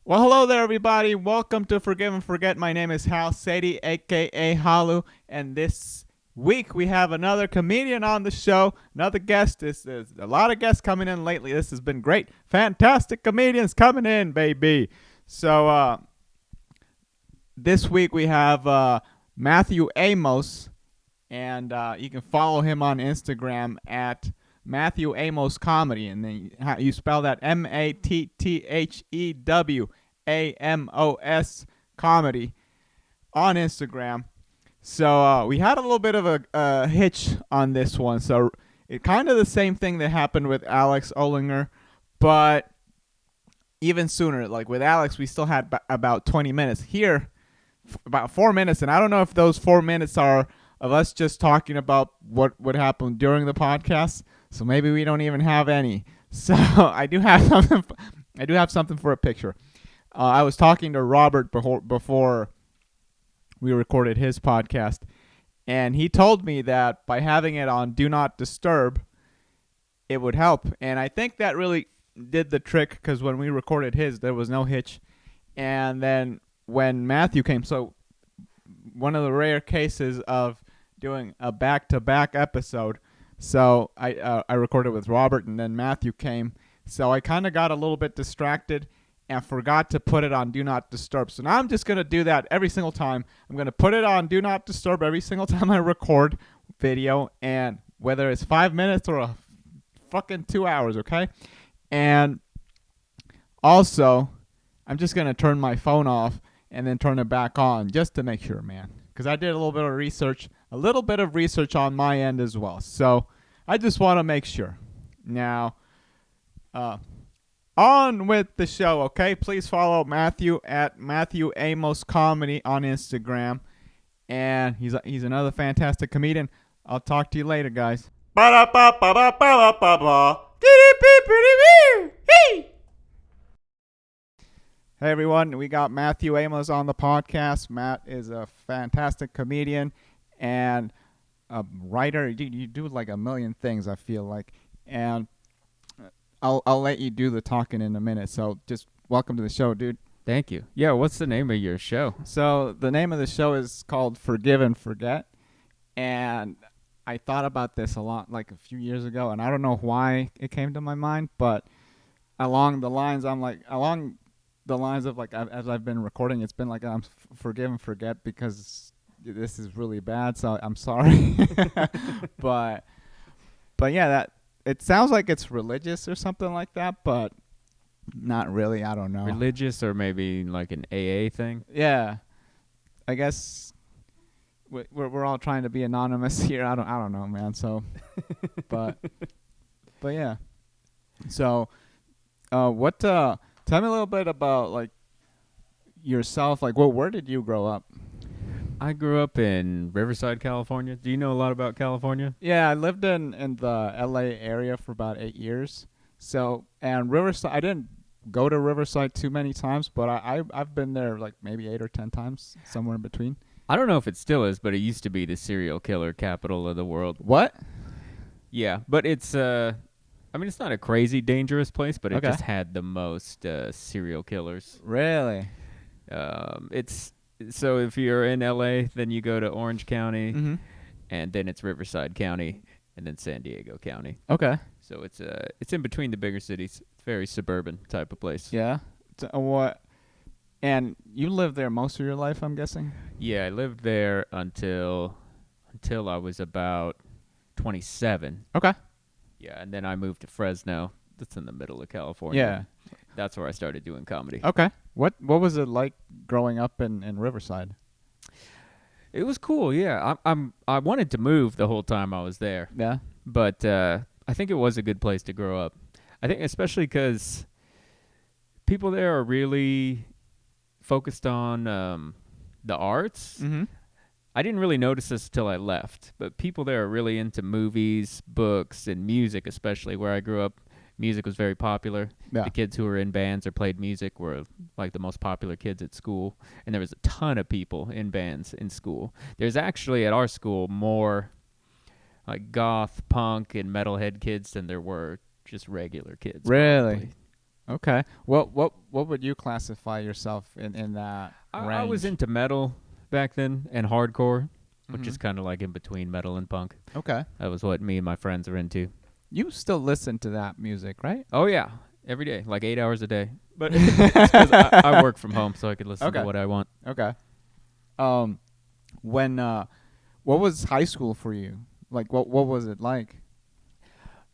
Well, hello there, everybody. Welcome to Forgive and Forget. My name is Hal Sadi, a.k.a. Khalu, and this week we have another comedian on the show, another guest. There's a lot of guests coming in lately. This has been great. Fantastic comedians coming in, baby. So this week we have Matthew Amos, and you can follow him on Instagram at Matthew Amos Comedy, and then you spell that MATTHEWAMOS Comedy on Instagram. So we had a little bit of a hitch on this one. So it kind of the same thing that happened with Alex Olinger, but even sooner. Like with Alex, we still had about 20 minutes. Here, about 4 minutes, and I don't know if those 4 minutes are of us just talking about what would happen during the podcast. So maybe we don't even have any. So I do have something. I do have something for a picture. I was talking to Robert before we recorded his podcast, and he told me that by having it on Do Not Disturb, it would help. And I think that really did the trick, because when we recorded his, there was no hitch. And then when Matthew came, so one of the rare cases of doing a back-to-back episode. So I recorded with Robert, and then Matthew came. So I kind of got a little bit distracted and forgot to put it on Do Not Disturb. So now I'm just going to do that every single time. I'm going to put it on Do Not Disturb every single time I record video, and whether it's 5 minutes or a fucking 2 hours, okay? And also, I'm just going to turn my phone off and then turn it back on just to make sure, man. Because I did a little bit of research on my end as well. So I just want to make sure. Now, on with the show, okay? Please follow Matthew at Matthew Amos Comedy on Instagram. And he's another fantastic comedian. I'll talk to you later, guys. Hey everyone, we got Matthew Amos on the podcast. Matt is a fantastic comedian and a writer. You do like a million things, I feel like. And I'll let you do the talking in a minute. So just welcome to the show, dude. Thank you. Yeah, what's the name of your show? So the name of the show is called Forgive and Forget. And I thought about this a lot like a few years ago, and I don't know why it came to my mind, but along the lines of like as I've been recording, it's been like I'm forgive and forget because this is really bad, so I'm sorry. but yeah, that it sounds like it's religious or something like that, but not really. I don't know. Religious or maybe like an AA thing? Yeah, I guess we're all trying to be anonymous here. I don't know, man. So, but yeah. So, tell me a little bit about like yourself. Like, where did you grow up? I grew up in Riverside, California. Do you know a lot about California? Yeah, I lived in the LA area for about 8 years. So, and Riverside, I didn't go to Riverside too many times, but I've been there like maybe 8 or 10 times, somewhere in between. I don't know if it still is, but it used to be the serial killer capital of the world. What? Yeah, but it's I mean, it's not a crazy dangerous place, but it just had the most serial killers. Really? It's so if you're in LA, then you go to Orange County, and then it's Riverside County, and then San Diego County. Okay. So it's in between the bigger cities. It's very suburban type of place. Yeah. What? And you lived there most of your life, I'm guessing? Yeah, I lived there until I was about 27. Okay. Yeah, and then I moved to Fresno. That's in the middle of California. Yeah. That's where I started doing comedy. Okay. What was it like growing up in Riverside? It was cool, yeah. I wanted to move the whole time I was there. Yeah. But I think it was a good place to grow up. I think especially because people there are really focused on the arts. Mm-hmm. I didn't really notice this until I left, but people there are really into movies, books, and music, especially where I grew up. Music was very popular. Yeah. The kids who were in bands or played music were like the most popular kids at school, and there was a ton of people in bands in school. There's actually at our school more like goth, punk, and metalhead kids than there were just regular kids. Really? Probably. Okay. What would you classify yourself in that range? I was into metal back then and hardcore, which is Mhm. kind of like in between metal and punk. Okay. That was what me and my friends are into. You still listen to that music, right? Oh yeah, every day, like 8 hours a day. But it's because I work from home, so I could listen Okay. to what I want. Okay. Um, when what was high school for you? Like, what was it like?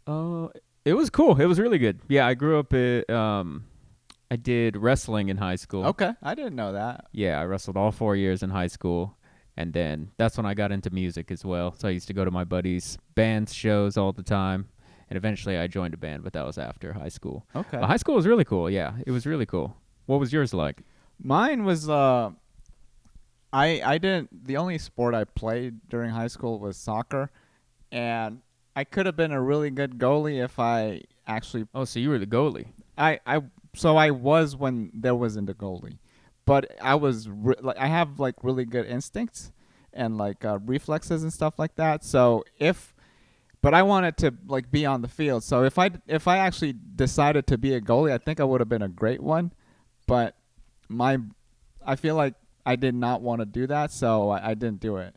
Uh, it was cool. It was really good. Yeah, I grew up I did wrestling in high school. Okay, I didn't know that. Yeah, I wrestled all 4 years in high school. And then that's when I got into music as well. So I used to go to my buddies' bands shows all the time. And eventually I joined a band, but that was after high school. Okay. But high school was really cool. Yeah, it was really cool. What was yours like? Mine was I didn't the only sport I played during high school was soccer, and I could have been a really good goalie if I actually Oh, so you were the goalie. I so I was when there wasn't a goalie, but I was like I have like really good instincts and like reflexes and stuff like that. So but I wanted to like be on the field. So if I actually decided to be a goalie, I think I would have been a great one. But I feel like I did not want to do that, so I didn't do it.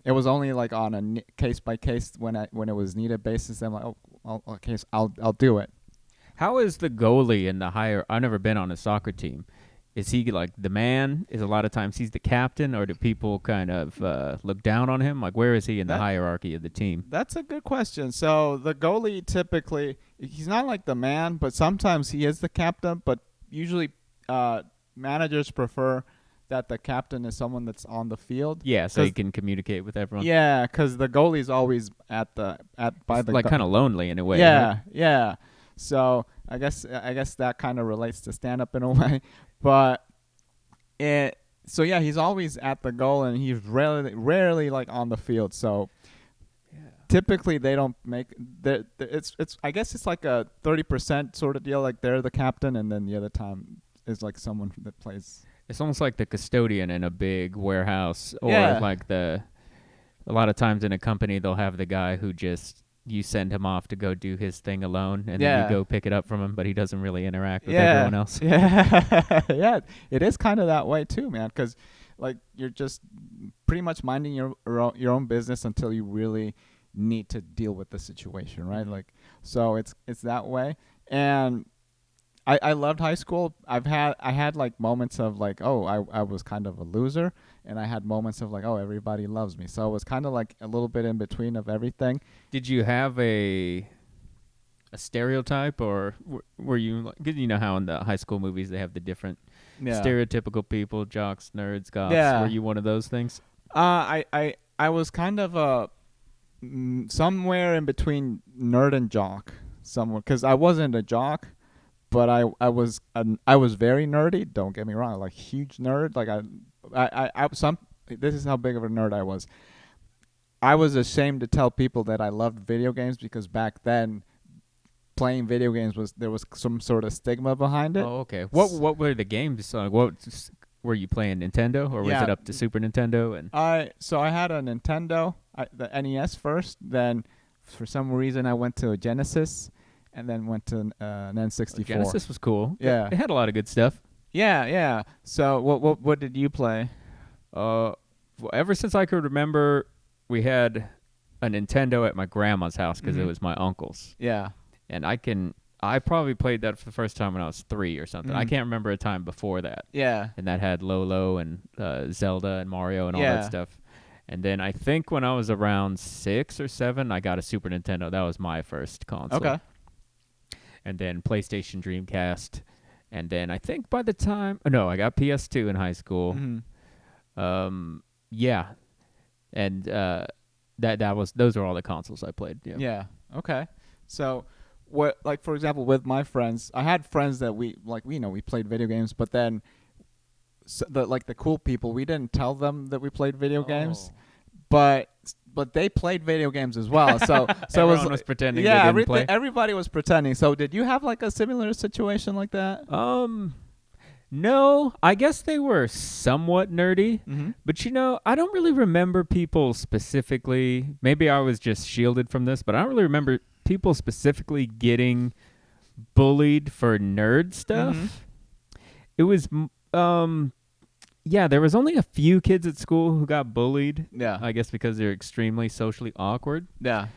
It was only like on a case by case when it was needed basis. I'm like, okay, so I'll do it. How is the goalie in the higher? I've never been on a soccer team. Is he like the man? Is a lot of times he's the captain, or do people kind of look down on him? Like, where is he in the That- hierarchy of the team? That's a good question. So the goalie typically he's not like the man, but sometimes he is the captain. But usually, managers prefer that the captain is someone that's on the field. Yeah, so he 'Cause- can communicate with everyone. Yeah, because the goalie's always by It's the like kind of lonely in a way. yeah, right? yeah. So I guess that kind of relates to stand up in a way, but so yeah, he's always at the goal and he's rarely like on the field. So typically they don't make it's I guess it's like a 30% sort of deal. Like they're the captain and then the other time is like someone that plays. It's almost like the custodian in a big warehouse, or Yeah. like a lot of times in a company they'll have the guy who just you send him off to go do his thing alone, and then Yeah. you go pick it up from him, but he doesn't really interact with Yeah. everyone else. Yeah, yeah. It is kind of that way too, man. Because like you're just pretty much minding your own business until you really need to deal with the situation, right? Like so it's that way. And I loved high school. I had like moments of like, oh, I was kind of a loser, and I had moments of like, oh, everybody loves me. So it was kind of like a little bit in between of everything. Did you have a stereotype, or were you like, 'cause you know how in the high school movies they have the different Yeah. stereotypical people, jocks, nerds, goths? Yeah. Were you one of those things? I was kind of somewhere in between nerd and jock, somewhere, because I wasn't a jock, but I was very nerdy. Don't get me wrong, like huge nerd. Like this is how big of a nerd I was. I was ashamed to tell people that I loved video games because back then, playing video games there was some sort of stigma behind it. Oh, okay. What were the games? Were you playing Nintendo, or was Yeah. it up to Super Nintendo? And I had a Nintendo, the NES first. Then, for some reason, I went to a Genesis, and then went to an N64. Genesis was cool. Yeah. It had a lot of good stuff. Yeah, yeah. So what did you play? Well, ever since I could remember, we had a Nintendo at my grandma's house because it Mhm. was my uncle's, Yeah. and I probably played that for the first time when I was 3 or something. I Mhm. can't remember a time before that, Yeah. and that had Lolo and Zelda and Mario and all Yeah. that stuff. And then I think when I was around 6 or 7, I got a Super Nintendo. That was my first console. Okay. And then PlayStation, Dreamcast, and then I think by the time I got PS2 in high school. Mhm. Yeah, and those are all the consoles I played. Yeah. Yeah. Okay. So, like for example, with my friends, I had friends that we played video games, but then the cool people, we didn't tell them that we played video games, but they played video games as well. So Everyone was pretending yeah, they didn't play. everybody was pretending. So did you have like a similar situation like that? No, I guess they were somewhat nerdy, Mm-hmm. but I don't really remember people specifically. Maybe I was just shielded from this, but I don't really remember people specifically getting bullied for nerd stuff. It was yeah, there was only a few kids at school who got bullied. Yeah. I guess because they're extremely socially awkward. Yeah.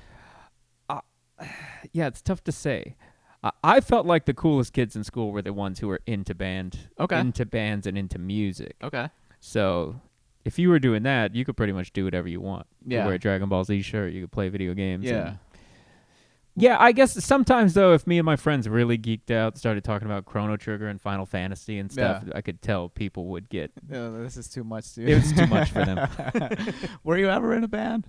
Yeah, it's tough to say. I felt like the coolest kids in school were the ones who were into bands and into music. Okay. So if you were doing that, you could pretty much do whatever you want. You could wear a Dragon Ball Z shirt. You could play video games. Yeah. Yeah, I guess sometimes, though, if me and my friends really geeked out, started talking about Chrono Trigger and Final Fantasy and stuff, I could tell people would get... this is too much, dude. It was too much for them. Were you ever in a band?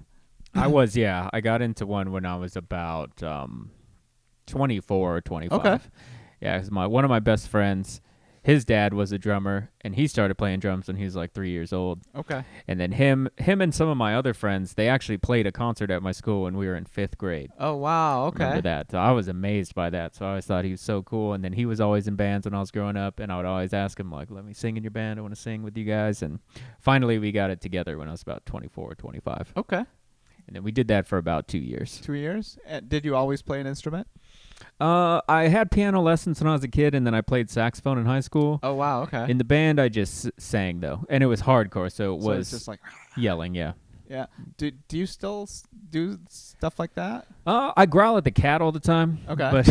I was, yeah. I got into one when I was about 24 or 25. Okay. Yeah, 'cause one of my best friends, his dad was a drummer, and he started playing drums when he was like 3 years old. Okay. And then him and some of my other friends, they actually played a concert at my school when we were in 5th grade. Oh, wow. Okay. Remember that. So I was amazed by that. So I always thought he was so cool. And then he was always in bands when I was growing up, and I would always ask him, like, let me sing in your band. I want to sing with you guys. And finally we got it together when I was about 24 or 25. Okay. And then we did that for about 2 years. 2 years? Did you always play an instrument? I had piano lessons when I was a kid, and then I played saxophone in high school. Oh, wow. Okay. In the band, I just sang, though. And it was hardcore, so it was it's just like... yelling, yeah. Yeah. Do you still do stuff like that? I growl at the cat all the time. Okay. But,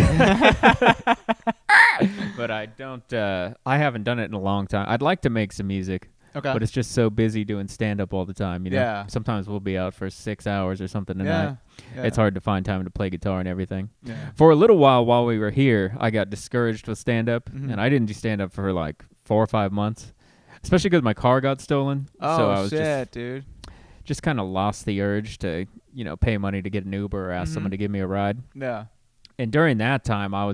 but I don't... I haven't done it in a long time. I'd like to make some music. Okay. But it's just so busy doing stand-up all the time, you know? Yeah. Sometimes we'll be out for 6 hours or something a night. Yeah. It's hard to find time to play guitar and everything. Yeah. For a little while we were here, I got discouraged with stand-up, and I didn't do stand-up for like 4 or 5 months, especially because my car got stolen. Oh, so I was shit, dude. just kind of lost the urge to, pay money to get an Uber or ask someone to give me a ride. Yeah. And during that time, I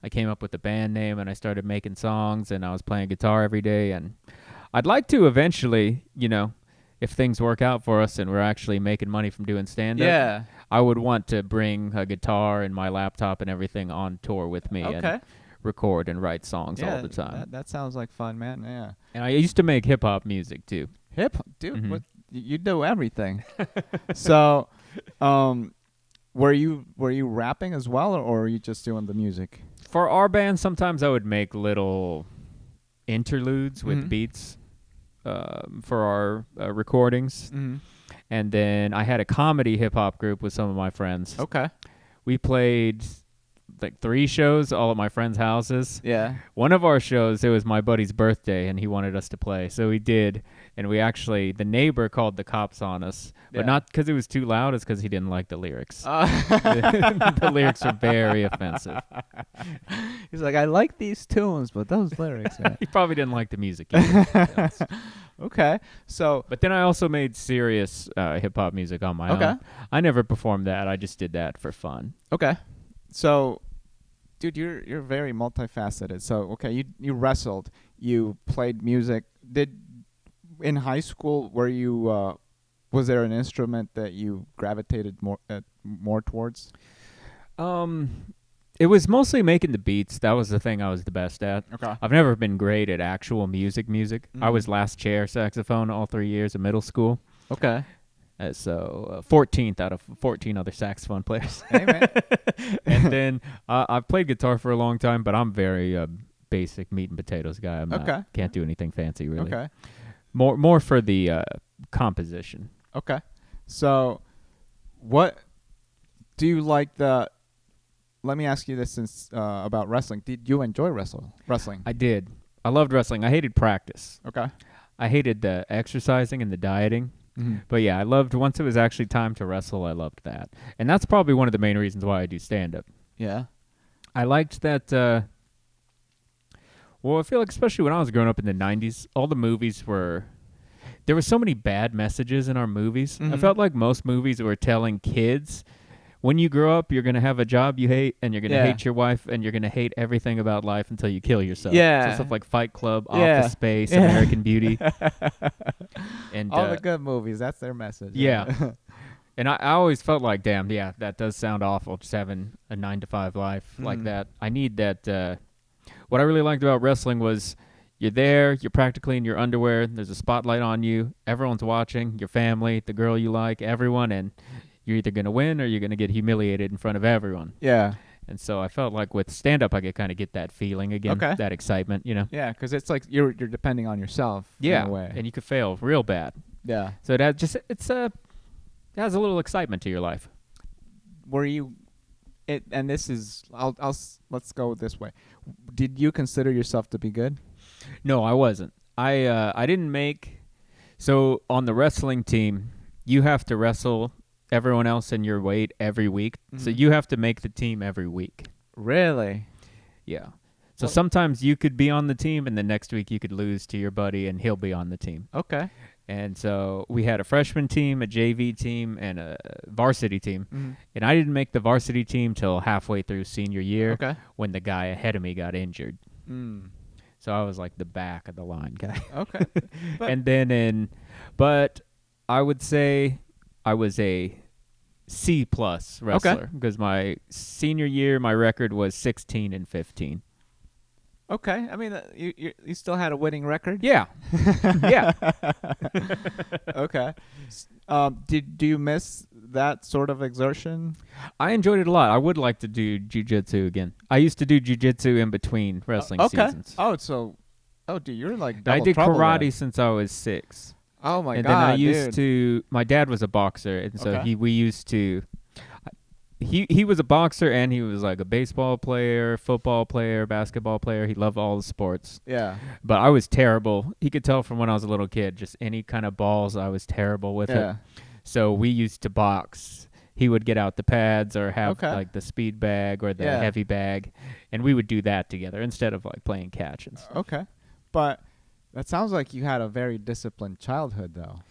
came up with the band name, and I started making songs, and I was playing guitar every day, and I'd like to eventually, if things work out for us and we're actually making money from doing stand-up, I would want to bring a guitar and my laptop and everything on tour with me and record and write songs all the time. That sounds like fun, man. Yeah. And I used to make hip-hop music, too. Dude, what, you do everything. So, were you rapping as well, or were you just doing the music? For our band, sometimes I would make little interludes with beats for our recordings. And then I had a comedy hip-hop group with some of my friends. Okay. We played like 3 shows all at my friends' houses. Yeah. One of our shows, it was my buddy's birthday, and he wanted us to play. So we did, and the neighbor called the cops on us. But not because it was too loud, it's because he didn't like the lyrics. The lyrics are very offensive. He's like, I like these tunes, but those lyrics... He probably didn't like the music either. Okay. So, but then I also made serious hip-hop music on my own. I never performed that. I just did that for fun. Okay. So, dude, you're very multifaceted. So, okay, you wrestled, you played music. In high school, were you was there an instrument that you gravitated more towards? It was mostly making the beats. That was the thing I was the best at. Okay. I've never been great at actual music. I was last chair saxophone all 3 years of middle school. Okay. So 14th out of 14 other saxophone players. Hey, man. And then I've played guitar for a long time, but I'm very basic meat and potatoes guy. Can't do anything fancy, really. Okay. More for the composition. Okay. So, what do you like let me ask you this since about wrestling. Did you enjoy wrestling? I did. I loved wrestling. I hated practice. Okay. I hated the exercising and the dieting. But yeah, I loved, once it was actually time to wrestle, I loved that. And that's probably one of the main reasons why I do stand-up. Yeah. I liked that, I feel like especially when I was growing up in the 90s, all the movies there were so many bad messages in our movies. I felt like most movies were telling kids, when you grow up, you're going to have a job you hate, and you're going to hate your wife, and you're going to hate everything about life until you kill yourself. Yeah. So stuff like Fight Club, Office Space, American Beauty. And all the good movies, that's their message. Yeah. And I always felt like, damn, yeah, that does sound awful, just having a 9-to-5 life like that. I need that. What I really liked about wrestling was you're there, you're practically in your underwear, there's a spotlight on you, everyone's watching, your family, the girl you like, everyone, and you're either going to win or you're going to get humiliated in front of everyone. Yeah. And so I felt like with stand-up, I could kind of get that feeling again, Okay. that excitement, you know? Yeah, because it's like you're depending on yourself. Yeah, In a way. and you could fail real bad. Yeah. So it has a little excitement to your life. Were you? And this is. Let's go this way. Did you consider yourself to be good? No, I wasn't. I didn't make. So on the wrestling team, you have to wrestle everyone else in your weight every week. So Mhm. you have to make the team every week. Really? Yeah. So Well- sometimes you could be on the team, and the next week you could lose to your buddy, and he'll be on the team. Okay. And so we had a freshman team, a JV team, and a varsity team. Mm-hmm. And I didn't make the varsity team till halfway through senior year Okay. when the guy ahead of me got injured. Mm. So I was like the back of the line guy. Okay. But- And then but I would say I was a C plus wrestler because my senior year, my record was 16-15. Okay. I mean, you still had a winning record. Yeah. Yeah. Okay. Do you miss that sort of exertion? I enjoyed it a lot. I would like to do jiu-jitsu again. I used to do jiu-jitsu in between wrestling Okay. seasons. Dude, you're like I double did trouble karate there. since I was 6. Oh my and god, then I used dude. to. My dad was a boxer, and so Okay. we used to. He was a boxer, and he was like a baseball player, football player, basketball player. He loved all the sports, Yeah. but I was terrible. He could tell from when I was a little kid. Just any kind of balls, I was terrible with Yeah. it. So we used to box. He would get out the pads or have Okay. like the speed bag or the Yeah. heavy bag, and we would do that together instead of like playing catch and stuff. Okay. But that sounds like you had a very disciplined childhood, though.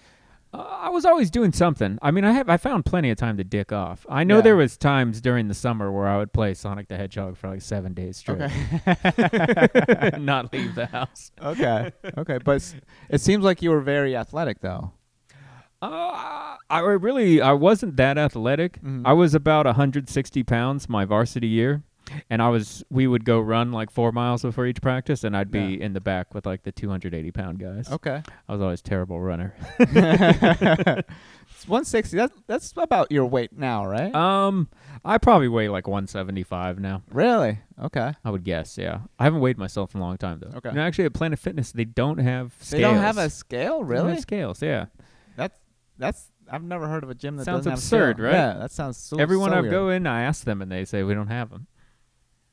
I was always doing something. I mean, I found plenty of time to dick off. I know Yeah. there was times during the summer where I would play Sonic the Hedgehog for like 7 days straight, Okay. not leave the house. Okay. Okay. But it seems like you were very athletic, though. I wasn't that athletic. Mhm. I was about 160 pounds my varsity year, and we would go run like 4 miles before each practice, and I'd be Yeah. in the back with like the 280 pound guys. Okay. I was always a terrible runner. It's 160. That's about your weight now, right? I probably weigh like 175 now. Really? Okay. I would guess, yeah. I haven't weighed myself in a long time, though. Okay. You know, actually, at Planet Fitness, they don't have scales. They don't have a scale, They don't really? have scales, yeah. That's I've never heard of a gym that Sounds doesn't absurd, have a scale. right? Yeah, that sounds so. Everyone so I weird. go in, I ask them, and they say we don't have them.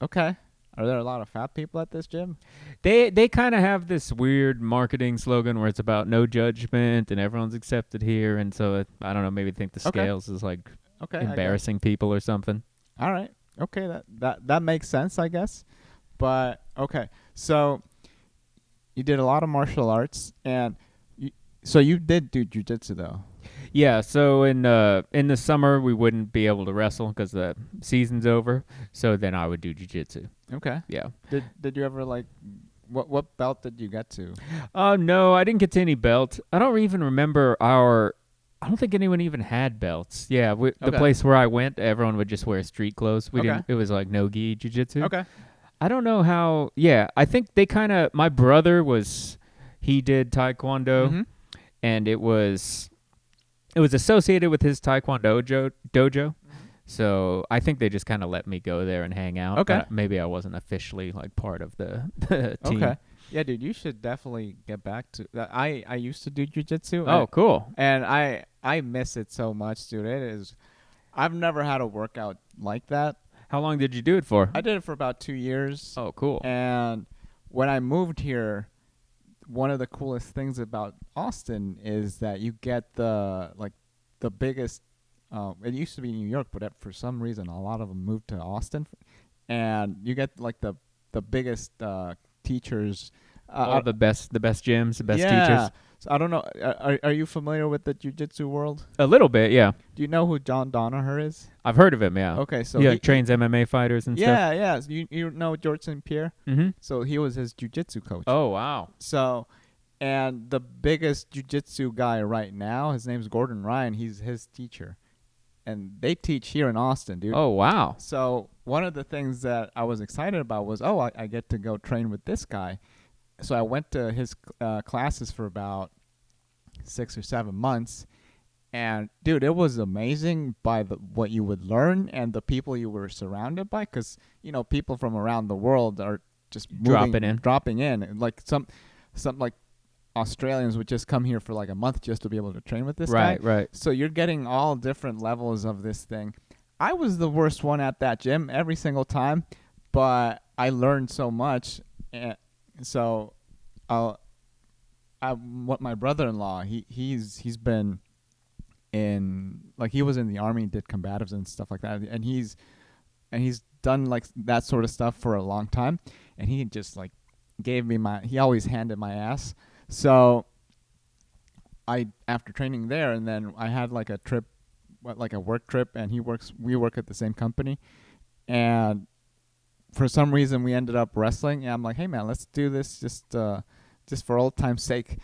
Okay. Are there a lot of fat people at this gym? They kind of have this weird marketing slogan where it's about no judgment and everyone's accepted here, and so I don't know, maybe think the Okay. scales is like Okay. I guess. embarrassing people or something. All right. Okay. That makes sense, I guess. But okay. So you did a lot of martial arts, and so you did do jujitsu, though. Yeah, so in the summer we wouldn't be able to wrestle because the season's over. So then I would do jiu-jitsu. Okay. Yeah. Did you ever like what belt did you get to? No, I didn't get to any belt. I don't even remember I don't think anyone even had belts. Yeah, the Okay. place where I went, everyone would just wear street clothes. We Okay. didn't. It was like no-gi jiu-jitsu. Okay. I don't know how. Yeah, I think they kind of. My brother he did taekwondo, Mhm. and it was associated with his taekwondo dojo. So I think they just kind of let me go there and hang out. Okay. But maybe I wasn't officially like part of the team. Okay. Yeah, dude, you should definitely get back to that. I used to do jujitsu. Oh, cool. And I miss it so much, dude. It is. I've never had a workout like that. How long did you do it for? I did it for about 2 years. Oh, cool. And when I moved here, one of the coolest things about Austin is that you get the biggest. It used to be New York, but for some reason, a lot of them moved to Austin, and you get like the biggest teachers. All the best gyms, the best yeah. teachers. So I don't know. Are you familiar with the jiu-jitsu world? A little bit, yeah. Do you know who John Danaher is? I've heard of him, yeah. Okay, so He like trains MMA fighters and stuff. yeah, yeah. So you know George St. Pierre? Mm-hmm. So he was his jiu-jitsu coach. Oh, wow. So, and the biggest jiu-jitsu guy right now, his name's Gordon Ryan. He's his teacher, and they teach here in Austin, dude. Oh, wow. So one of the things that I was excited about was, I get to go train with this guy. So I went to his classes for about 6 or 7 months, And dude, it was amazing by what you would learn and the people you were surrounded by, because people from around the world are just dropping in, and like some like Australians would just come here for like a month just to be able to train with this guy. Right. So you're getting all different levels of this thing. I was the worst one at that gym every single time, but I learned so much. And so what my brother-in-law, he's been in, like, he was in the army, did combatives and stuff like that, and he's done like that sort of stuff for a long time, and he just like he always handed my ass. So after training there, and then I had like a trip, like a work trip, and we work at the same company, and for some reason we ended up wrestling, and I'm like, hey man, let's do this just for old time's sake.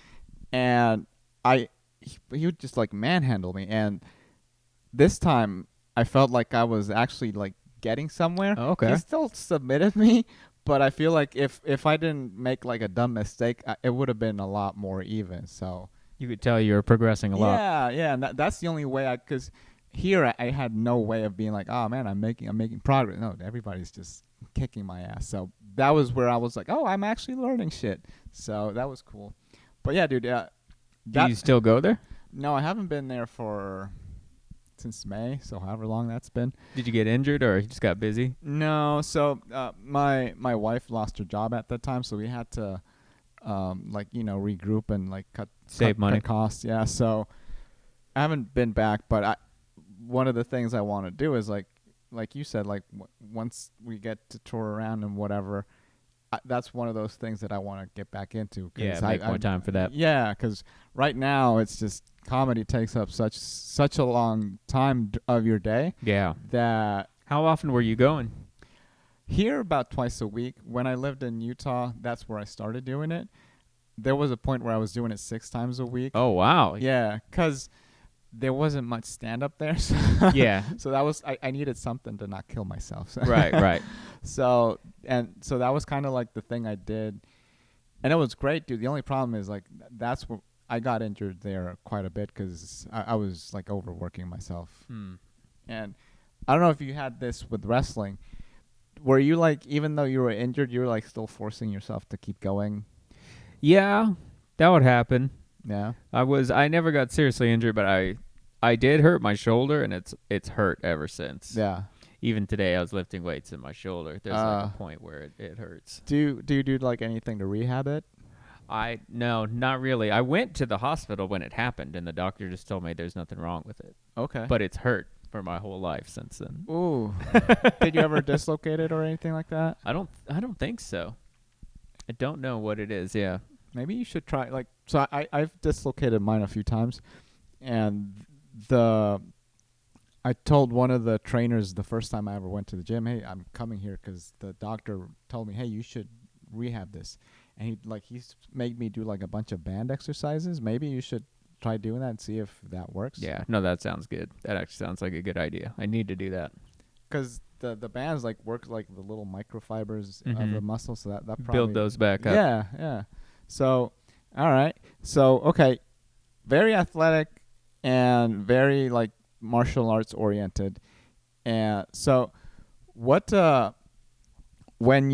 And he would just like manhandle me, and this time I felt like I was actually like getting somewhere. Oh, okay. He still submitted me, but I feel like if I didn't make like a dumb mistake, it would have been a lot more even. So you could tell you were progressing a lot. Yeah, and that's the only way because here I had no way of being like, oh man, I'm making progress. No, everybody's just kicking my ass. So that was where I was like, oh, I'm actually learning shit. So that was cool. But yeah, dude. Do you still go there? No, I haven't been there since May, so however long that's been. Did you get injured or you just got busy? No, so my wife lost her job at that time, so we had to regroup and like save money, cut costs. Yeah, so I haven't been back, but one of the things I want to do is like you said, like once we get to tour around and whatever, that's one of those things that I want to get back into. Yeah, make more time for that. Yeah, because right now it's just comedy takes up such a long time of your day. Yeah. That how often were you going? Here about twice a week. When I lived in Utah, that's where I started doing it. There was a point where I was doing it 6 times a week. Oh wow. Yeah, because there wasn't much stand up there. So yeah. So that was I needed something to not kill myself. So Right. So that was kind of like the thing I did, and it was great, dude. The only problem is like that's where I got injured there quite a bit because I was like overworking myself. And I don't know if you had this with wrestling. Were you like, even though you were injured, you were like still forcing yourself to keep going? Yeah, that would happen. Yeah. I never got seriously injured, but I did hurt my shoulder, and it's hurt ever since. Yeah. Even today, I was lifting weights in my shoulder. There's like a point where it hurts. Do you do like anything to rehab it? No, not really. I went to the hospital when it happened, and the doctor just told me there's nothing wrong with it. Okay. But it's hurt for my whole life since then. Ooh. Did you ever dislocate it or anything like that? I don't think so. I don't know what it is. Yeah. Maybe you should try. Like, so I've dislocated mine a few times, and I told one of the trainers the first time I ever went to the gym, hey, I'm coming here because the doctor told me, hey, you should rehab this. And he's made me do like a bunch of band exercises. Maybe you should try doing that and see if that works. Yeah, no, that sounds good. That actually sounds like a good idea. I need to do that. Because the bands like work like the little microfibers of the muscle, so that probably build those back up. Yeah. So, all right. So, okay, very athletic and very like martial arts oriented. And so, what when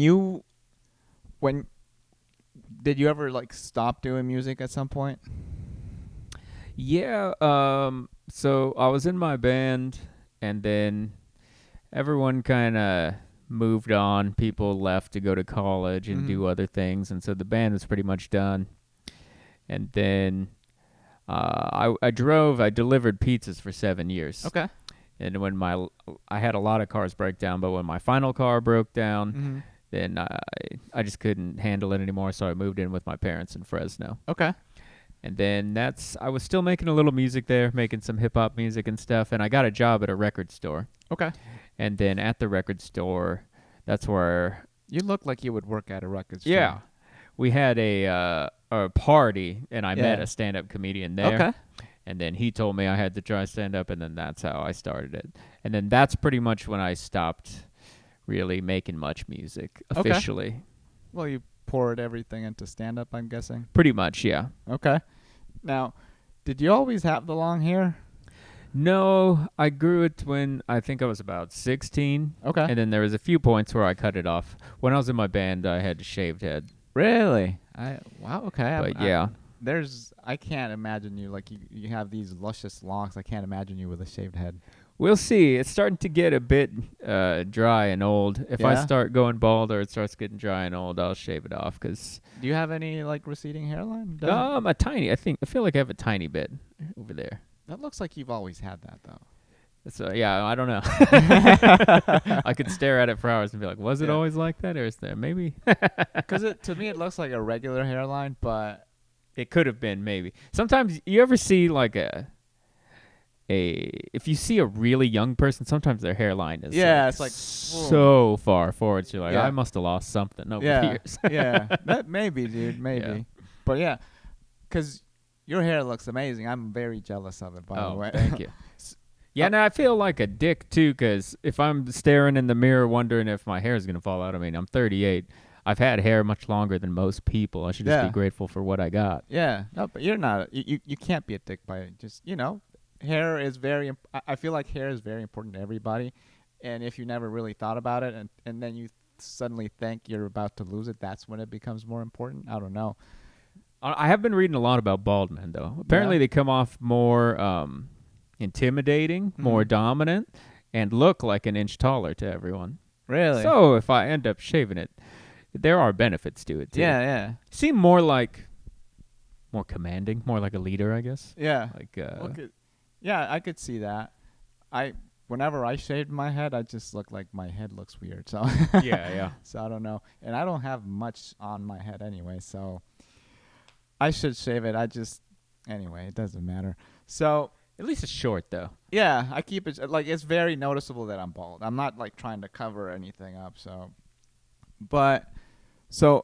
did you ever like stop doing music at some point? Yeah. So I was in my band, and then everyone kind of moved on. People left to go to college and do other things, and so the band was pretty much done. And then I delivered pizzas for 7 years. Okay. And when I had a lot of cars break down, but when my final car broke down, then I just couldn't handle it anymore, so I moved in with my parents in Fresno. Okay. And then I was still making a little music there, making some hip-hop music and stuff, and I got a job at a record store. Okay. And then at the record store, that's where... You look like you would work at a record store. Yeah. We had a party, and I met a stand-up comedian there. Okay. And then he told me I had to try stand-up, and then that's how I started it. And then that's pretty much when I stopped really making much music officially. Okay. Well, you poured everything into stand-up, I'm guessing? Pretty much, yeah. Okay. Now, did you always have the long hair? No, I grew it when I think I was about 16. Okay. And then there was a few points where I cut it off. When I was in my band, I had a shaved head. Really? Wow. Okay. But yeah. I can't imagine you like you have these luscious locks. I can't imagine you with a shaved head. We'll see. It's starting to get a bit dry and old. If I Yeah? start going bald or it starts getting dry and old, I'll shave it off. Cause Do you have any like receding hairline? Doesn't- a tiny. I feel like I have a tiny bit over there. That looks like you've always had that though. So yeah, I don't know. I could stare at it for hours and be like, was it Yeah. always like that, or is there maybe? Because to me it looks like a regular hairline, but It could have been maybe. Sometimes you ever see like if you see a really young person, sometimes their hairline is it's like so far forward. So you're like, Yeah. I must have lost something over yeah, the years. yeah. That maybe, dude, maybe. Yeah. But yeah, because your hair looks amazing. I'm very jealous of it, by the way. Thank you. Yeah, no, I feel like a dick too, because if I'm staring in the mirror wondering if my hair is gonna fall out, I mean, I'm 38. I've had hair much longer than most people. I should just Yeah. be grateful for what I got. Yeah, no, but you're not. You can't be a dick by just hair is very. I feel like hair is very important to everybody, and if you never really thought about it, and then you suddenly think you're about to lose it, that's when it becomes more important. I don't know. I have been reading a lot about bald men, though. Apparently, Yeah. they come off more intimidating, more Mhm. dominant, and look like an inch taller to everyone. Really? So if I end up shaving it, there are benefits to it too. yeah, Seem more commanding, more like a leader, I guess. yeah. Like Yeah, I could see that. Whenever I shaved my head, I just look like my head looks weird. So yeah. So I don't know, and I don't have much on my head anyway. So I should shave it. Anyway, it doesn't matter. So At least it's short though. yeah, I keep it like it's very noticeable that I'm bald. I'm not like trying to cover anything up.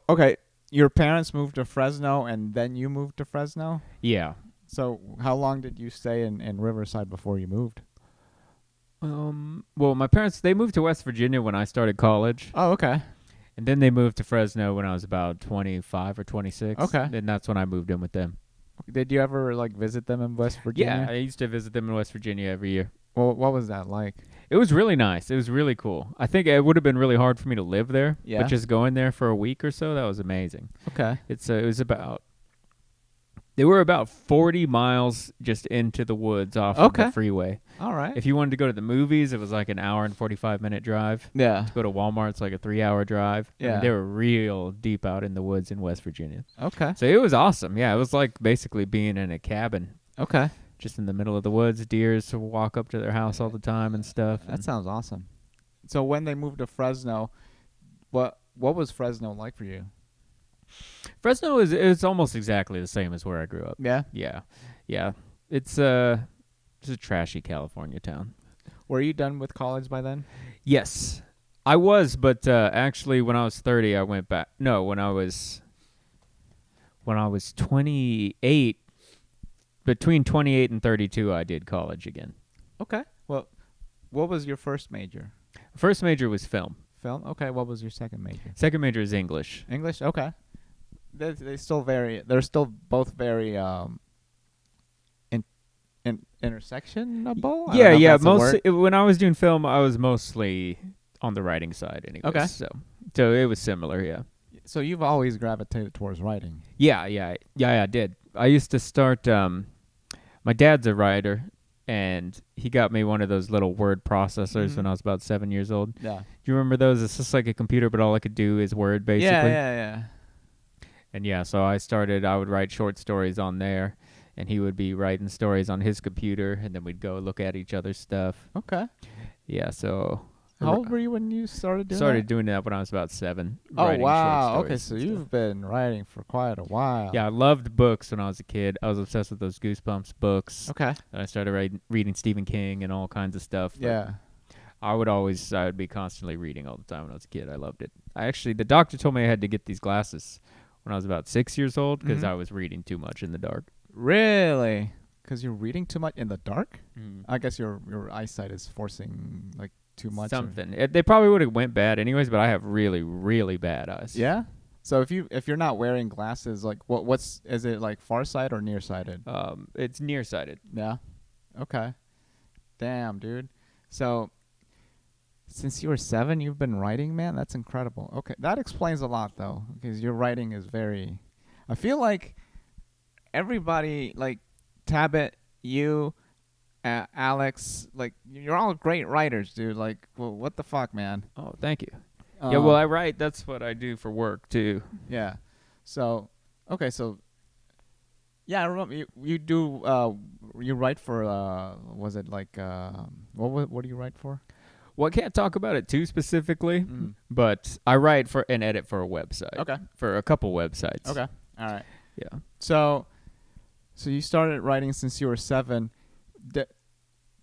Okay, your parents moved to Fresno, and then you moved to Fresno. Yeah. So how long did you stay in Riverside before you moved? Well, my parents, they moved to West Virginia when I started college, Oh, okay. and then they moved to Fresno when I was about 25 or 26. Okay. And that's when I moved in with them. Did you ever like visit them in West Virginia? Yeah, I used to visit them in West Virginia every year. Well, what was that like? It was really nice. It was really cool. I think it would have been really hard for me to live there, Yeah. but just going there for a week or so, that was amazing. Okay. They were about 40 miles just into the woods off of Okay. the freeway. All right. If you wanted to go to the movies, it was like an hour and 45-minute drive. Yeah. To go to Walmart, it's like a 3-hour drive. I mean, Yeah. they were real deep out in the woods in West Virginia. Okay. So it was awesome. Yeah, it was like basically being in a cabin Okay. just in the middle of the woods. Deers to walk up to their house all the time and stuff. That and sounds awesome. So when they moved to Fresno, what was Fresno like for you? Fresno is almost exactly the same as where I grew up. Yeah. Yeah. It's a trashy California town. Were you done with college by then? Yes, I was, but actually, when I was 30, I went back. No, when I was 28, between 28 and 32, I did college again. Okay. Well, what was your first major? First major was film. Film. Okay. What was your second major? Second major is English. English. Okay. They're still both very intersectionable. I don't know if Yeah. that's a word. Mostly when I was doing film, I was mostly on the writing side, anyways. Okay. So it was similar. Yeah. So you've always gravitated towards writing. Yeah, I did. I used to start. My dad's a writer, and he got me one of those little word processors Mhm. when I was about 7 years old. Yeah. Do you remember those? It's just like a computer, but all I could do is word, basically. Yeah. And yeah, so I would write short stories on there, and he would be writing stories on his computer, and then we'd go look at each other's stuff. Okay. Yeah, so How old were you when you started doing started that? doing that when I was about 7. Oh, writing wow. short Okay, stories so and you've stuff. been writing for quite a while. Yeah, I loved books when I was a kid. I was obsessed with those Goosebumps books. Okay. And I started reading Stephen King and all kinds of stuff. but Yeah. I would be constantly reading all the time when I was a kid. I loved it. The doctor told me I had to get these glasses when I was about 6 years old because Mhm. I was reading too much in the dark. Really? Because you're reading too much in the dark? Mm. I guess your eyesight is forcing like too much. or- Something. They probably would have went bad anyways, but I have really, really bad eyes. Yeah. So if you're not wearing glasses, like is it like farsighted or nearsighted? It's nearsighted. Yeah. Okay. Damn, dude. So since you were 7, you've been writing, man. That's incredible. Okay, that explains a lot, though, because your writing is very. I feel like everybody, like Tabit, you, Alex, like you're all great writers, dude. Like, well, what the fuck, man? Oh, thank you. Yeah, well, I write. That's what I do for work too. Yeah. So, okay, so yeah, I remember you do you write for was it like what do you write for? Well, I can't talk about it too specifically, Mm. but I write for and edit for a website. Okay. For a couple websites. Okay. All right. Yeah. So you started writing since you were 7.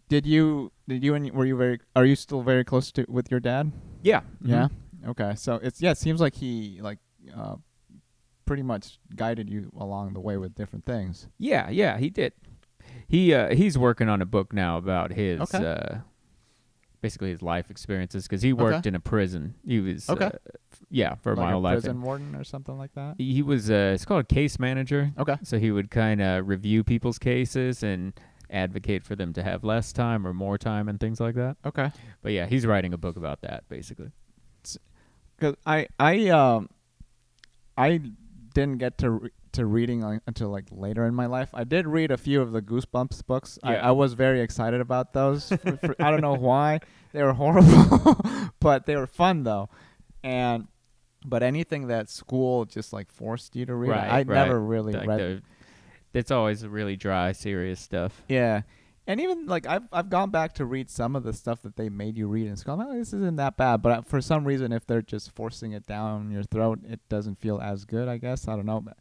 Did you and are you still very close to with your dad? Yeah. Yeah. Okay. So it seems like he pretty much guided you along the way with different things. Yeah, he did. He's working on a book now about his basically his life experiences because he worked in a prison. He was for Like my a whole life. prison warden or something like that. He was it's called a case manager. Okay. So he would kind of review people's cases and advocate for them to have less time or more time and things like that. Okay. But yeah, he's writing a book about that basically. Because I didn't get to reading until like later in my life. I did read a few of the Goosebumps books. Yeah. I was very excited about those. I don't know why. They were horrible, but they were fun though. But anything that school just like forced you to read, I never really read. It's always really dry, serious stuff. Yeah. And even like I've gone back to read some of the stuff that they made you read in school. I'm like, this isn't that bad, but for some reason, if they're just forcing it down your throat, it doesn't feel as good. I guess I don't know. But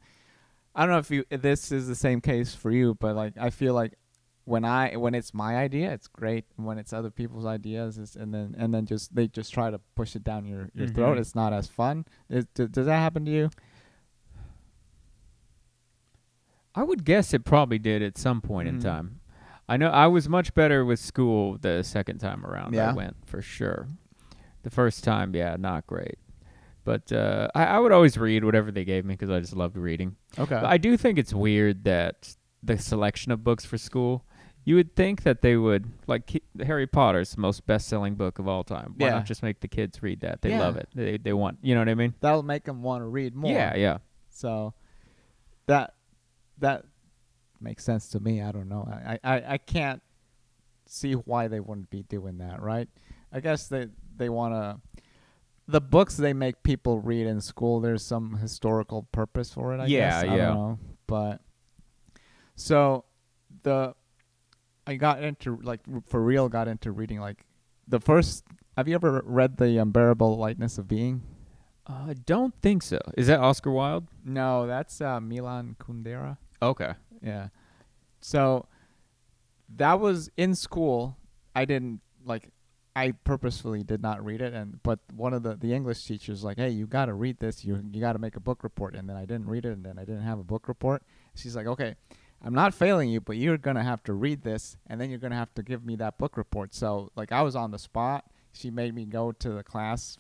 I don't know if this is the same case for you, but like I feel like when it's my idea, it's great. When it's other people's ideas, and then they just try to push it down your throat, it's not as fun. Does that happen to you? I would guess it probably did at some point in time. I know I was much better with school the second time around. Yeah. I went for sure. The first time, not great. But I would always read whatever they gave me because I just loved reading. Okay. But I do think it's weird that the selection of books for school, you would think that they would, like Harry Potter's the most best-selling book of all time. Why not just make the kids read that? They love it. They want, you know what I mean? That'll make them want to read more. Yeah. So that makes sense to me. I don't know. I can't see why they wouldn't be doing that, right? I guess they want to. The books they make people read in school, there's some historical purpose for it, I guess. I don't know. But so I got into got into reading like the first. Have you ever read The Unbearable Lightness of Being? I don't think so. Is that Oscar Wilde? No, that's Milan Kundera. Okay. Yeah. So that was in school. I purposefully did not read it, but one of the English teachers like, hey, you got to read this. You got to make a book report. And then I didn't read it, and then I didn't have a book report. She's like, okay, I'm not failing you, but you're gonna have to read this, and then you're gonna have to give me that book report. So like I was on the spot. She made me go to the class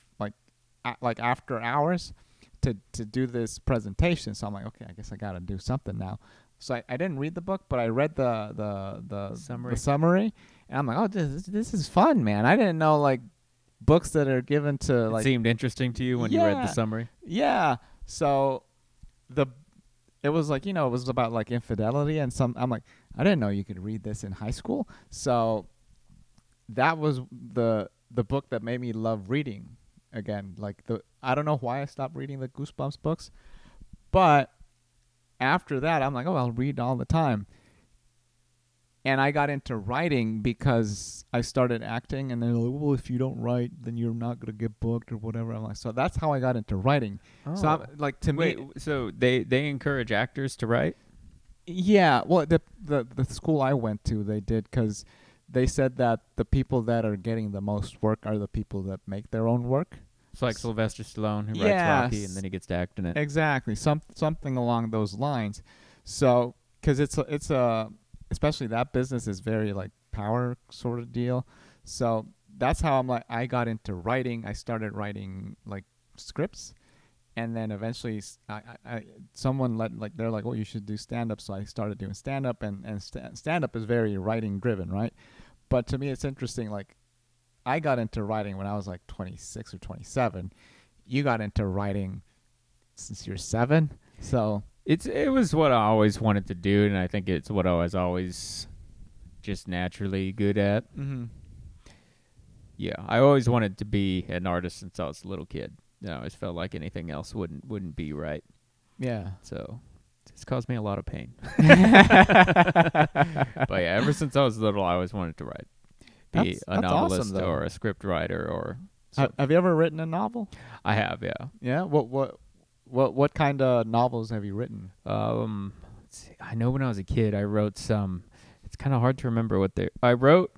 like after hours to do this presentation. So I'm like, okay, I guess I got to do something now. So I didn't read the book, but I read the summary, and I'm like, oh, this is fun, man. I didn't know like books that are given to It seemed interesting to you when you read the summary. Yeah. So it was like, it was about like infidelity and I'm like, I didn't know you could read this in high school. So that was the book that made me love reading again. Like I don't know why I stopped reading the Goosebumps books, but after that, I'm like, oh, I'll read all the time. And I got into writing because I started acting, and they're like, well, if you don't write, then you're not going to get booked or whatever. I'm like, so that's how I got into writing. Oh. So I'm, like to Wait, me, so they encourage actors to write? Yeah, well, the school I went to, they did, because they said that the people that are getting the most work are the people that make their own work. It's like Sylvester Stallone who writes Rocky and then he gets to act in it. Exactly, something along those lines. So, because it's especially that business is very like power sort of deal. So that's how I got into writing. I started writing like scripts, and then eventually someone they're like, well, you should do stand up. So I started doing stand up, and stand up is very writing driven, right? But to me, it's interesting. Like, I got into writing when I was like 26 or 27. You got into writing since you're 7. So it was what I always wanted to do, and I think it's what I was always just naturally good at. mm-hmm. Yeah, I always wanted to be an artist since I was a little kid. I always felt like anything else wouldn't be right. Yeah. So it's caused me a lot of pain. But yeah, ever since I was little, I always wanted to write. Be a that's novelist awesome, or a script writer or Have you ever written a novel? I have, yeah. Yeah. What kind of novels have you written? Let's see. I know when I was a kid, I wrote some. It's kind of hard to remember what they. I wrote.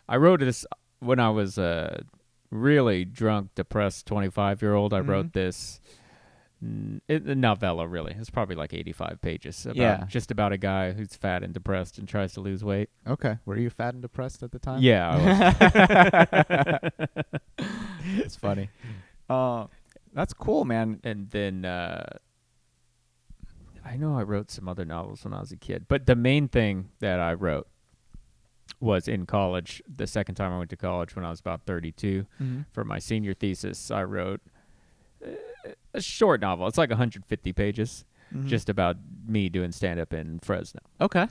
I wrote this when I was a really drunk, depressed 25-year-old. I wrote this a novella. Really, it's probably like 85 pages. Just about a guy who's fat and depressed and tries to lose weight. Okay. Were you fat and depressed at the time? Yeah, I was. It's funny. That's cool, man. And then I know I wrote some other novels when I was a kid, but the main thing that I wrote was in college. The second time I went to college, when I was about 32, for my senior thesis, I wrote a short novel. It's like 150 pages, just about me doing stand-up in Fresno. Okay.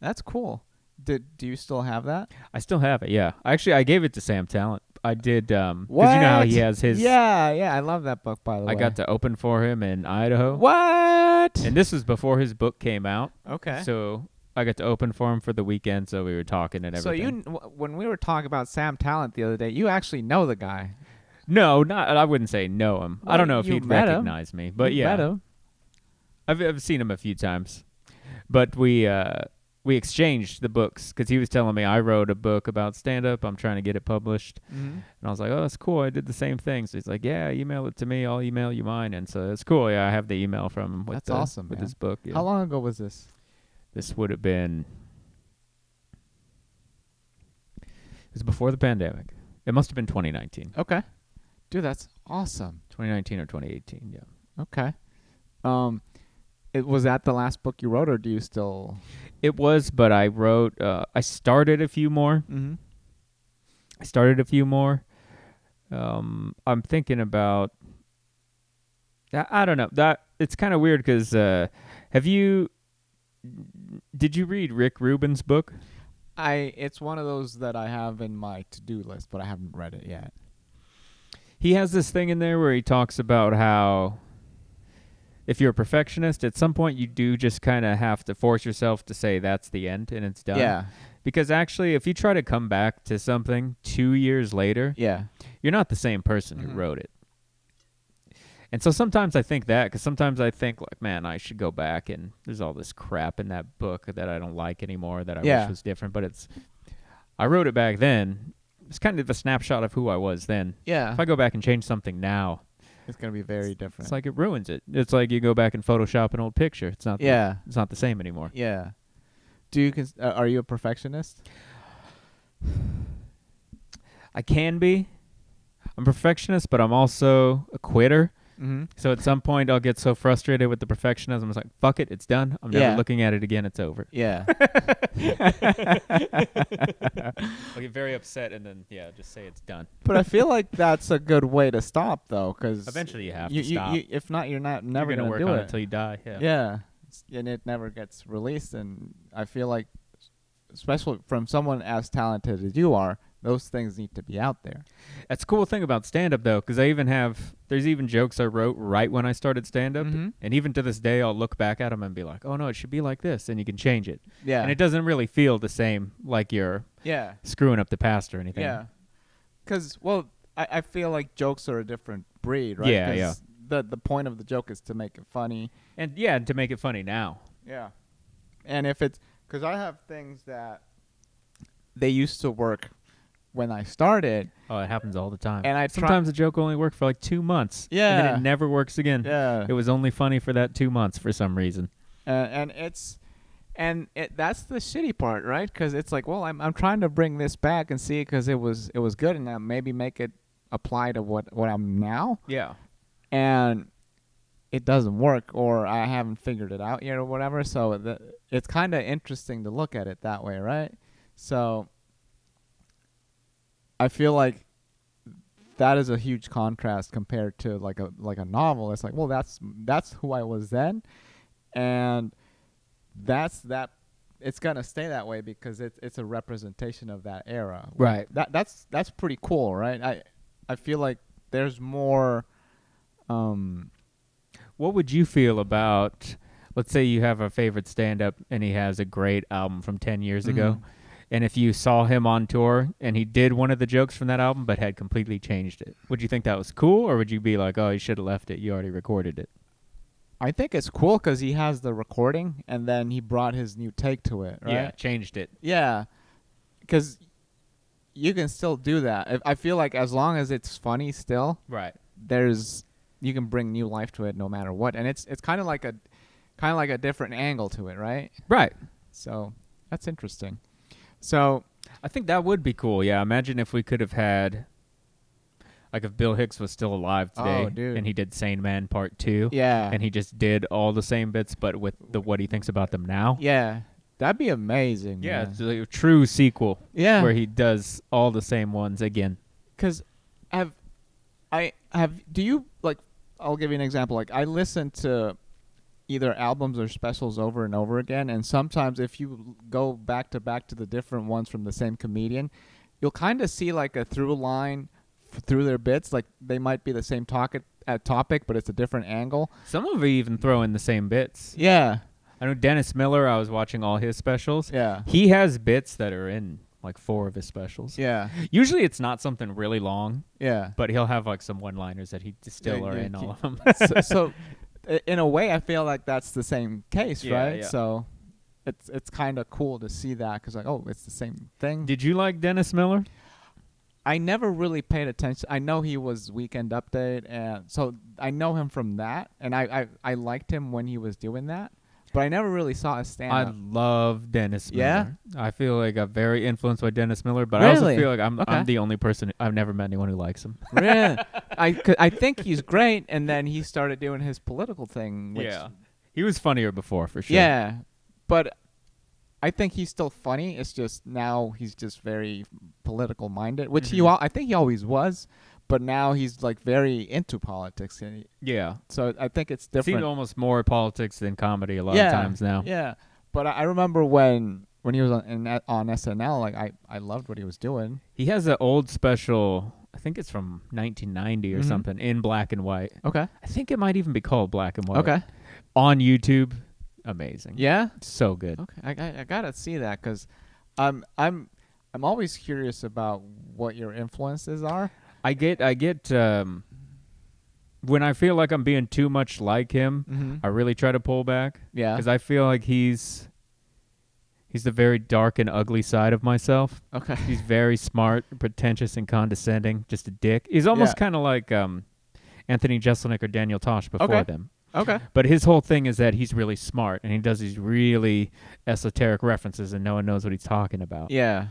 That's cool. Do you still have that? I still have it, yeah. Actually, I gave it to Sam Talent. I did, because you know how he has his... Yeah, I love that book, by the way. I got to open for him in Idaho. What? And this was before his book came out. Okay. So I got to open for him for the weekend, so we were talking and everything. So when we were talking about Sam Talent the other day, you actually know the guy. No, I wouldn't say know him. Well, I don't know if you he'd met recognize me, but You met him. I've seen him a few times. But we exchanged the books because he was telling me I wrote a book about stand-up. I'm trying to get it published. And I was like, oh, that's cool. I did the same thing. So he's like, yeah, email it to me. I'll email you mine. And so it's cool. Yeah, I have the email from him with, that's awesome, with man. his book. Yeah. How long ago was this? This would have been... It was before the pandemic. It must have been 2019. Okay. Dude, that's awesome. 2019 or 2018, yeah. Okay. Was that the last book you wrote, or do you still... It was, but I wrote... I started a few more. I'm thinking about... I don't know. That it's kind of weird because... Did you read Rick Rubin's book? It's one of those that I have in my to-do list, but I haven't read it yet. He has this thing in there where he talks about how if you're a perfectionist, at some point you do just kind of have to force yourself to say that's the end and it's done. Yeah. Because actually, if you try to come back to something 2 years later, you're not the same person who wrote it. And so sometimes I think that, because sometimes I think, like, man, I should go back and there's all this crap in that book that I don't like anymore that I wish was different. But I wrote it back then. It's kind of a snapshot of who I was then. Yeah. If I go back and change something now, it's going to be very different. It's like it ruins it. It's like you go back and Photoshop an old picture. It's not it's not the same anymore. Yeah. Are you a perfectionist? I can be. I'm a perfectionist, but I'm also a quitter. So at some point, I'll get so frustrated with the perfectionism. It's like, fuck it, it's done. I'm never looking at it again. It's over. Yeah. I'll get very upset and then, just say it's done. But I feel like that's a good way to stop, though, because eventually you have to stop. If not, you're never going to work do on it until you die. Yeah. And it never gets released. And I feel like, especially from someone as talented as you are, those things need to be out there. That's a cool thing about stand-up, though, because there's even jokes I wrote right when I started stand-up, and even to this day, I'll look back at them and be like, oh, no, it should be like this, and you can change it. Yeah. And it doesn't really feel the same, like you're screwing up the past or anything. Yeah. Because, I feel like jokes are a different breed, right? Yeah. The point of the joke is to make it funny. And, to make it funny now. Yeah. And if it's... Because I have things that they used to work when I started. Oh, it happens all the time. And sometimes a joke only worked for like 2 months. Yeah. And then it never works again. Yeah. It was only funny for that 2 months for some reason. That's the shitty part, right? Because it's like, well, I'm trying to bring this back and see it because it was good, and maybe make it apply to what I'm now. Yeah. And it doesn't work, or I haven't figured it out yet, or whatever. So it's kind of interesting to look at it that way, right? So I feel like that is a huge contrast compared to like a novel. It's like, well, that's who I was then, and that's that. It's gonna stay that way because it's a representation of that era. Right. That's pretty cool, right? I feel like there's more. What would you feel about, let's say you have a favorite stand-up and he has a great album from 10 years ago, and if you saw him on tour and he did one of the jokes from that album but had completely changed it, would you think that was cool, or would you be like, oh, you should have left it, you already recorded it? I think it's cool because he has the recording and then he brought his new take to it, right? Yeah, changed it. Yeah, because you can still do that. I feel like as long as it's funny still, Right. you can bring new life to it no matter what, and it's kind of like a different angle to it, right? Right. So that's interesting. So I think that would be cool. Yeah, imagine if we could have had, like, if Bill Hicks was still alive today, Oh, dude. and he did Sane Man Part 2, yeah, and he just did all the same bits, but with what he thinks about them now. yeah, that'd be amazing. Yeah, man. it's like a true sequel. Yeah, Where he does all the same ones again. because do you like? I'll give you an example. Like I listen to either albums or specials over and over again, and sometimes if you go back to the different ones from the same comedian, you'll kind of see like a through line through their bits. Like they might be the same topic, but it's a different angle. Some of them even throw in the same bits. Yeah, I know Dennis Miller, I was watching all his specials. yeah, He has bits that are in like 4 of his specials. yeah, Usually it's not something really long, yeah. but he'll have like some one-liners that he still Yeah, are yeah, in all of them. so in a way, I feel like that's the same case, Yeah, right? yeah. So it's kind of cool to see that because like, oh, it's the same thing. Did you like Dennis Miller? I never really paid attention. I know he was Weekend Update, and so I know him from that, and I liked him when he was doing that, but I never really saw a I stand-up. love Dennis Miller. Yeah? I feel like I'm very influenced by Dennis Miller, but I also Really? feel like I'm Okay. the only person. I've never met anyone who likes him. Really? I think he's great, and then he started doing his political thing. Which, Yeah. He was funnier before, for sure. Yeah, but I think he's still funny. It's just now he's just very political minded, which I think he always was, but now he's like very into politics, and Yeah. so I think it's It different. seemed almost more politics than comedy a lot yeah, of times now. Yeah, but I remember when he was on SNL, like I loved what he was doing. He has an old special, I think it's from 1990 or Mhm. something, in black and white. Okay. I think it might even be called Black and White. Okay. On YouTube. Amazing. Yeah. So good. Okay. I gotta see that because I'm always curious about what your influences are. I get when I feel like I'm being too much like him, Mm-hmm. I really try to pull back Yeah. because I feel like he's the very dark and ugly side of myself. Okay. He's very smart, pretentious, and condescending. Just a dick. He's almost Yeah. kind of like Anthony Jeselnik or Daniel Tosh before Okay. them. Okay. But his whole thing is that he's really smart and he does these really esoteric references and no one knows what he's talking about. Yeah.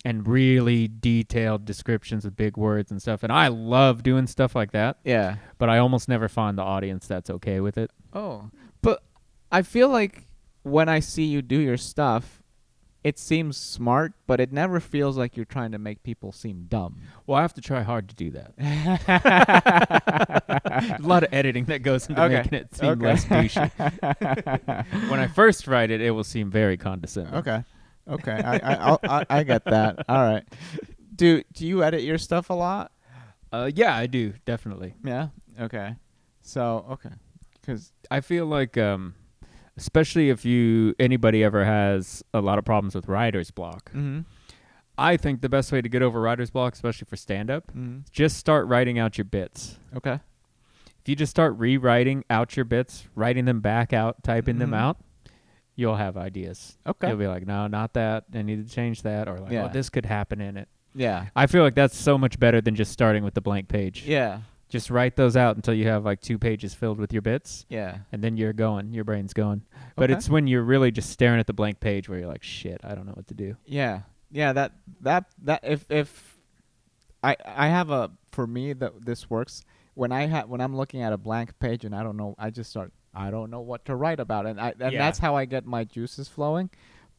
And really detailed descriptions with big words and stuff. And I love doing stuff like that, Yeah. but I almost never find the audience that's okay with it. Oh, but I feel like when I see you do your stuff, it seems smart, but it never feels like you're trying to make people seem dumb. Well, I have to try hard to do that. A lot of editing that goes into Okay. making it seem less douchey. When I first write it, it will seem very condescending. Okay. I get that. All right. Do you edit your stuff a lot? Yeah, I do, definitely. Yeah. Okay. So because I feel like, especially if anybody ever has a lot of problems with writer's block, I think the best way to get over writer's block, especially for stand-up, just start writing out your bits. Okay. If you just start rewriting out your bits, writing them back out, typing them out, you'll have ideas. Okay. You'll be like, no, not that. I need to change that. Or like, Yeah. oh, this could happen in it. Yeah. I feel like that's so much better than just starting with the blank page. Yeah. Just write those out until you have like 2 pages filled with your bits. Yeah. And then you're going. Your brain's going. But Okay. it's when you're really just staring at the blank page where you're like, shit, I don't know what to do. Yeah. Yeah. That if I have for me that this works when I'm looking at a blank page and I don't know, I don't know what to write about, and that's how I get my juices flowing.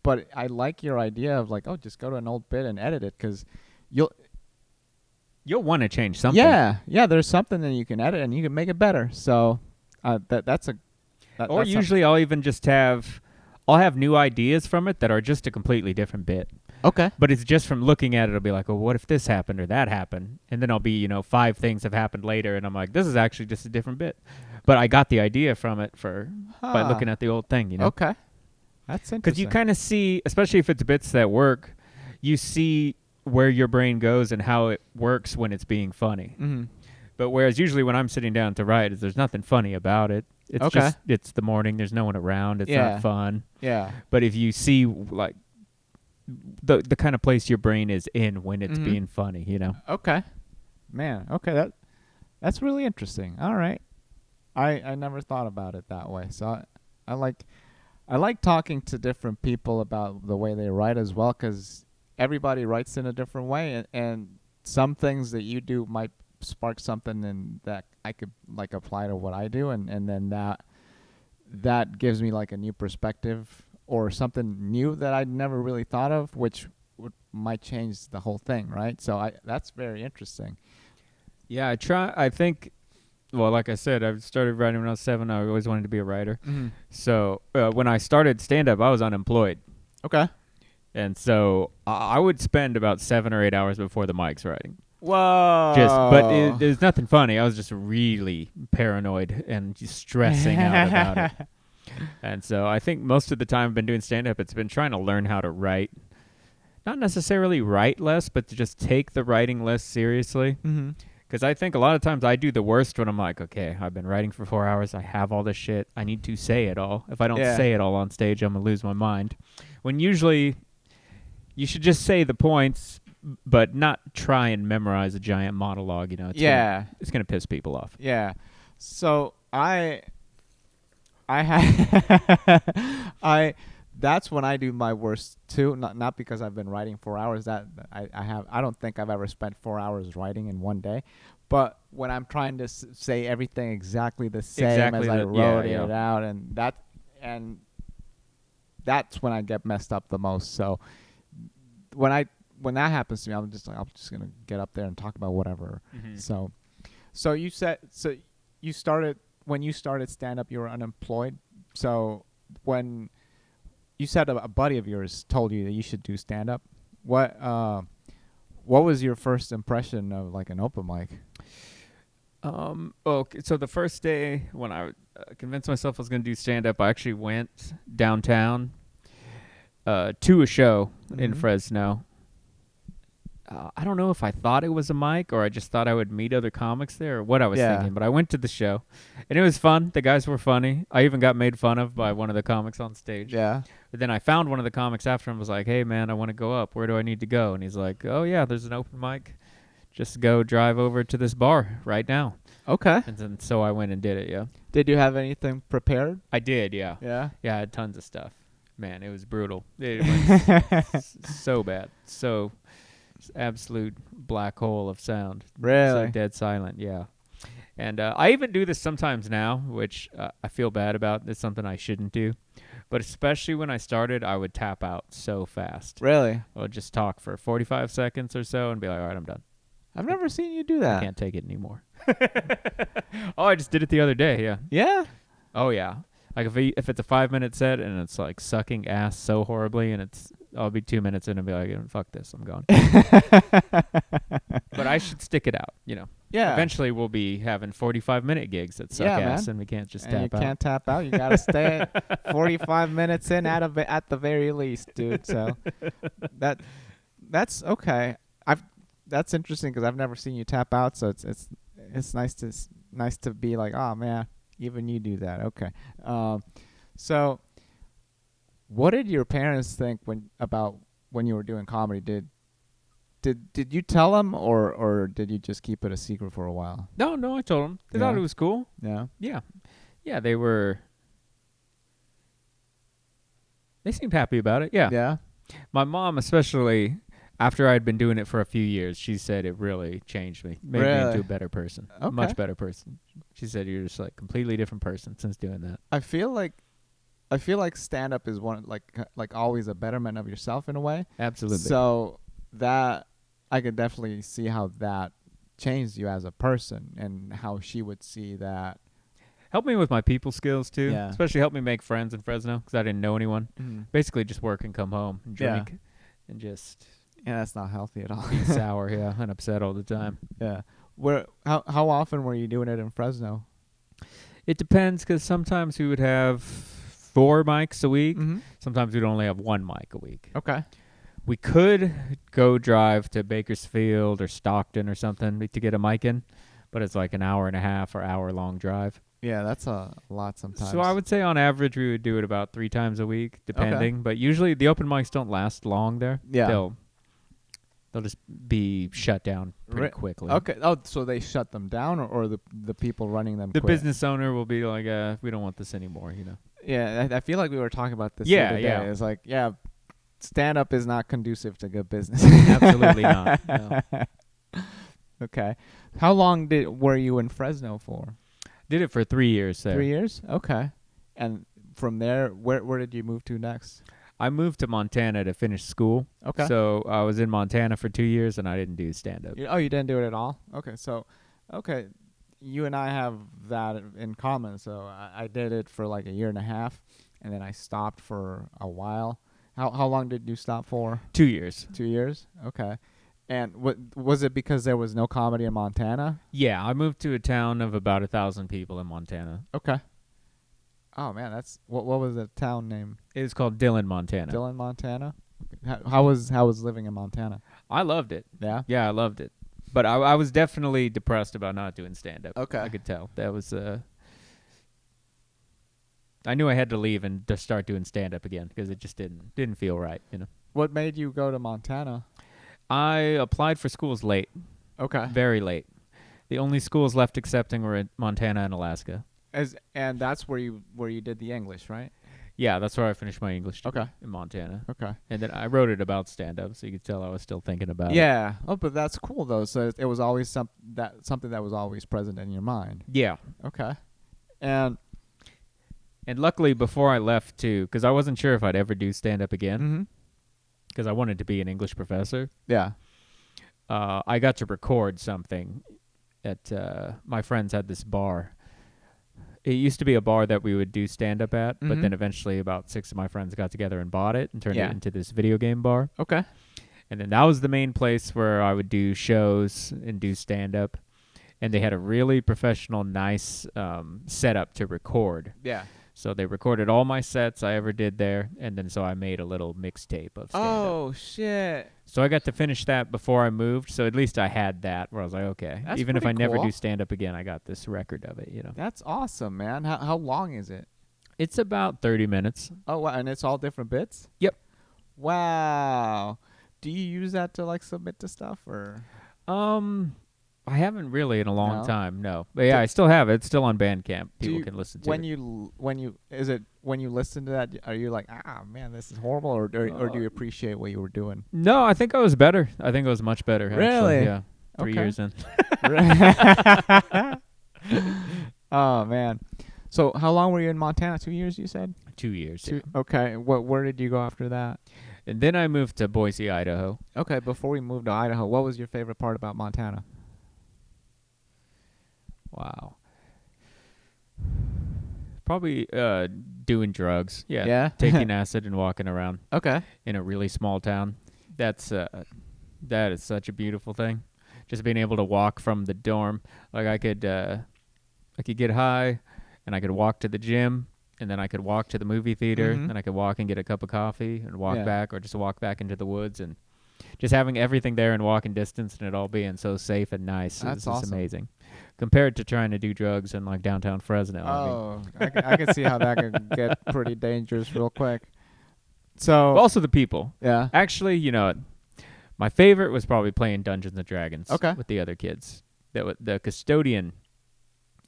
But I like your idea of like, oh, just go to an old bit and edit it, because you'll want to change something. Yeah, there's something that you can edit and you can make it better. So that's usually I'll even just I'll have new ideas from it that are just a completely different bit. okay. But it's just from looking at it, I'll be like, well, what if this happened or that happened? And then I'll be, 5 things have happened later, and I'm like, this is actually just a different bit. But I got the idea from it by looking at the old thing, Okay. That's interesting. Because you kind of see, especially if it's bits that work, you see where your brain goes and how it works when it's being funny. Mm-hmm. But whereas usually when I'm sitting down to write, there's nothing funny about it. It's just, it's the morning, there's no one around, it's not fun. Yeah. But if you see, like, the kind of place your brain is in when it's being funny, Okay. Man, okay, that's really interesting. All right. I never thought about it that way. So I like talking to different people about the way they write as well, because everybody writes in a different way, and some things that you do might spark something and that I could like apply to what I do, and then that gives me like a new perspective or something new that I'd never really thought of, which might change the whole thing, right? So that's very interesting. Yeah, I think, well, like I said, I started writing when I was 7. I always wanted to be a writer. Mm-hmm. So when I started stand-up, I was unemployed. Okay. And so I would spend about 7 or 8 hours before the mics writing. Whoa. But there's nothing funny. I was just really paranoid and just stressing out about it. And so I think most of the time I've been doing stand-up, it's been trying to learn how to write. Not necessarily write less, but to just take the writing less seriously. Mm-hmm. Because I think a lot of times I do the worst when I'm like, okay, I've been writing for 4 hours. I have all this shit. I need to say it all. If I don't say it all on stage, I'm going to lose my mind. When usually you should just say the points, but not try and memorize a giant monologue. It's going to piss people off. Yeah. So that's when I do my worst too. Not because I've been writing 4 hours. That I don't think I've ever spent 4 hours writing in one day. But when I'm trying to say everything exactly the same as I wrote it out, and that's when I get messed up the most. So when that happens to me, I'm just gonna get up there and talk about whatever. Mm-hmm. So you said when you started stand up, you were unemployed. So when you said a buddy of yours told you that you should do stand up, what was your first impression of like an open mic? Okay, so the first day when I convinced myself I was going to do stand up, I actually went downtown to a show in Fresno. I don't know if I thought it was a mic or I just thought I would meet other comics there or what I was thinking, but I went to the show and it was fun. The guys were funny. I even got made fun of by one of the comics on stage. Yeah. But then I found one of the comics after and was like, hey man, I want to go up. Where do I need to go? And he's like, oh yeah, there's an open mic. Just go drive over to this bar right now. Okay. And then so I went and did it, yeah. Did you have anything prepared? I did, yeah. Yeah? Yeah, I had tons of stuff. Man, it was brutal. It was so bad. So absolute black hole of sound. Really? So dead silent, yeah. And I even do this sometimes now, which I feel bad about. It's something I shouldn't do. But especially when I started, I would tap out so fast. Really? I would just talk for 45 seconds or so and be like, all right, I'm done. I've never seen you do that. I can't take it anymore. Oh, I just did it the other day, yeah. Yeah? Oh, yeah. Like if it's a 5-minute set and it's like sucking ass so horribly and I'll be 2 minutes in and be like, fuck this, I'm gone. But I should stick it out, Yeah. Eventually we'll be having 45-minute gigs that suck ass, and we can't just tap out. You can't tap out. You got to stay at 45 minutes in at the very least, dude. So that's okay. That's interesting because I've never seen you tap out, so it's nice to be like, oh man, even you do that. Okay. So what did your parents think when you were doing comedy? Did you tell them or did you just keep it a secret for a while? No, I told them. They thought it was cool. Yeah. Yeah. Yeah, they seemed happy about it. Yeah. Yeah. My mom especially, After I'd been doing it for a few years, she said it really changed me, made me into a better person, Okay. much better person. She said you're just like completely different person since doing that. I feel like stand up is one like always a betterment of yourself in a way. Absolutely. So that I could definitely see how that changed you as a person and how she would see that. Helped me with my people skills too. Yeah. Especially helped me make friends in Fresno because I didn't know anyone. Basically, just work and come home and Yeah. drink and just Yeah, that's not healthy at all. be sour, and upset all the time. Yeah. How often were you doing it in Fresno? It depends because sometimes we would have 4 mics a week. Mm-hmm. Sometimes we'd only have 1 mic a week. Okay. We could go drive to Bakersfield or Stockton or something to get a mic in, but it's like an hour and a half or hour-long drive. Yeah, that's a lot sometimes. So I would say on average we would do it about 3 times a week, depending. But usually the open mics don't last long there. Yeah. They'll just be shut down pretty quickly. Okay. Oh, so they shut them down, or the people running them The quit? business owner will be like, we don't want this anymore, Yeah, I feel like we were talking about this. Yeah, the other day. yeah. It's like, yeah, stand up is not conducive to good business. Absolutely not. No. Okay. How long were you in Fresno for? Did it for 3 years there. 3 years. Okay. And from there, where did you move to next? I moved to Montana to finish school. Okay. So I was in Montana for 2 years, and I didn't do stand-up. You didn't do it at all? Okay. So, you and I have that in common. So I did it for like a year and a half, and then I stopped for a while. How long did you stop for? 2 years. 2 years. Okay. And was it because there was no comedy in Montana? Yeah, I moved to a town of about 1,000 people in Montana. Okay. Oh man, that's what was the town name? It was called Dillon, Montana. Dillon, Montana. How was living in Montana? I loved it. Yeah. Yeah, I loved it. But I was definitely depressed about not doing stand-up. Okay. I could tell. That was I knew I had to leave and just start doing stand-up again because it just didn't feel right, What made you go to Montana? I applied for schools late. Okay. Very late. The only schools left accepting were in Montana and Alaska. And that's where you did the English, right? Yeah, that's where I finished my English degree, Okay. in Montana. Okay. And then I wrote it about stand-up, so you could tell I was still thinking about it. Yeah. Oh, but that's cool though. So it was always something that was always present in your mind. Yeah. Okay. And luckily, before I left, too, because I wasn't sure if I'd ever do stand-up again, because I wanted to be an English professor. Yeah. I got to record something at my friends had this bar. It used to be a bar that we would do stand-up at, but then eventually about 6 of my friends got together and bought it and turned it into this video game bar. Okay. And then that was the main place where I would do shows and do stand-up. And they had a really professional, nice setup to record. Yeah. So they recorded all my sets I ever did there, and then so I made a little mixtape of stand-up. Oh, shit. So I got to finish that before I moved, so at least I had that where I was like, okay, That's even if I pretty never cool. do stand-up again, I got this record of it, That's awesome, man. How long is it? It's about 30 minutes. Oh, wow. And it's all different bits? Yep. Wow. Do you use that to like submit to stuff or? I haven't really in a long No? time, no. But yeah, I still have it. It's still on Bandcamp. People can listen to when it. When you listen to that, are you like, man, this is horrible, or do you appreciate what you were doing? No, I think I was better. I think I was much better, actually. Really? Yeah. 3 Okay. years in. Oh man. So how long were you in Montana? 2 years, you said? 2 years. Yeah. Okay. Where did you go after that? And then I moved to Boise, Idaho. Okay. Before we moved to Idaho, what was your favorite part about Montana? Wow. Probably doing drugs. Yeah. Yeah? Taking acid and walking around Okay. in a really small town. That is such a beautiful thing. Just being able to walk from the dorm. Like I could get high and I could walk to the gym and then I could walk to the movie theater and I could walk and get a cup of coffee and walk back, or just walk back into the woods, and just having everything there in walking distance and it all being so safe and nice. That's is awesome. Amazing. Compared to trying to do drugs in like downtown Fresno. Oh, I can see how that could get pretty dangerous real quick. So Also the people. yeah. Actually, my favorite was probably playing Dungeons and Dragons Okay. with the other kids. The custodian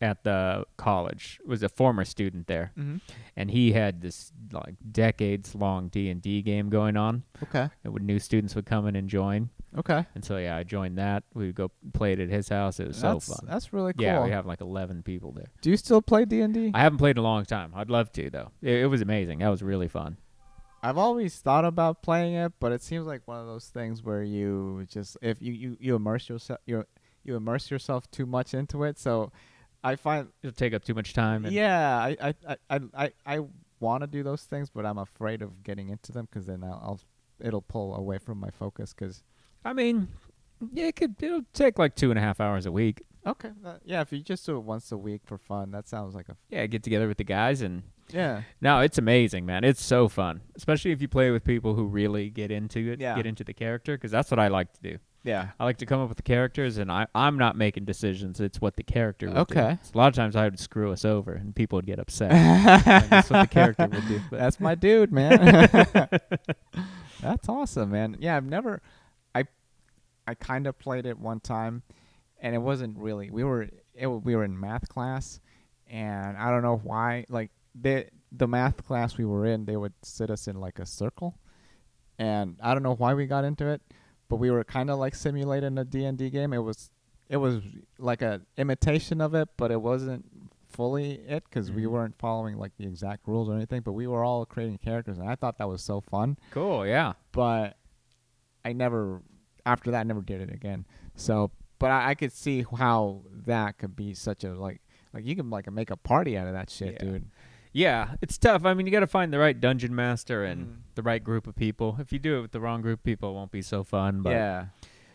at the college, was a former student there, Mm-hmm. and he had this like decades-long D&D game going on, Okay. and when new students would come in and join. Okay. And so, yeah, I joined that. We would go play it at his house. It was so fun. That's really cool. Yeah, we have like 11 people there. Do you still play D&D? I haven't played in a long time. I'd love to, though. It was amazing. That was really fun. I've always thought about playing it, but it seems like one of those things where you just if you immerse yourself you immerse yourself too much into it. So I find It'll take up too much time. And yeah, I want to do those things, but I'm afraid of getting into them because then it'll pull away from my focus. Because I mean, yeah, it'll take like 2.5 hours a week. okay, yeah, if you just do it once a week for fun, that sounds like a Yeah, get together with the guys and yeah. no, it's amazing, man. It's so fun, especially if you play with people who really get into it, Yeah. get into the character, because that's what I like to do. Yeah. I like to come up with the characters, and I'm not making decisions. It's what the character would do. Okay. So a lot of times I would screw us over, and people would get upset. And that's what the character would do. But That's my dude, man. That's awesome, man. Yeah, I kind of played it one time, and it wasn't really. We were in math class, and I don't know why. Like the math class we were in, they would sit us in like a circle, and I don't know why we got into it, but we were kind of like simulating a D&D game. It was like a imitation of it, but it wasn't fully it because we weren't following like the exact rules or anything. But we were all creating characters, and I thought that was so fun. cool, yeah. But after that, I never did it again. So, but I could see how that could be such a like you can like make a party out of that shit, Yeah. dude. Yeah, it's tough. I mean, you got to find the right dungeon master and the right group of people. If you do it with the wrong group of people, it won't be so fun. But Yeah,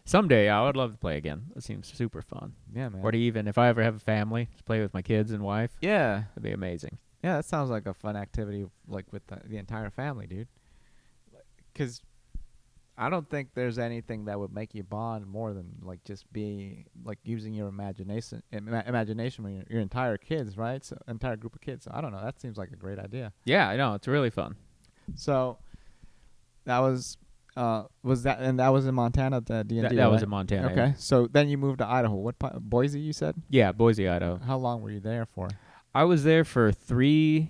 someday I would love to play again. It seems super fun. yeah, man. Or to even, if I ever have a family, to play with my kids and wife, Yeah, it'd be amazing. yeah, that sounds like a fun activity, like with the entire family, dude. Because I don't think there's anything that would make you bond more than like just be like using your imagination with your entire kids, right? So entire group of kids. So, I don't know. That seems like a great idea. Yeah, I know. It's really fun. So that was that was in Montana, the D&D, That was right? in Montana. Okay. Yeah. So then you moved to Idaho. What Boise, you said? Yeah, Boise, Idaho. How long were you there for? I was there for 3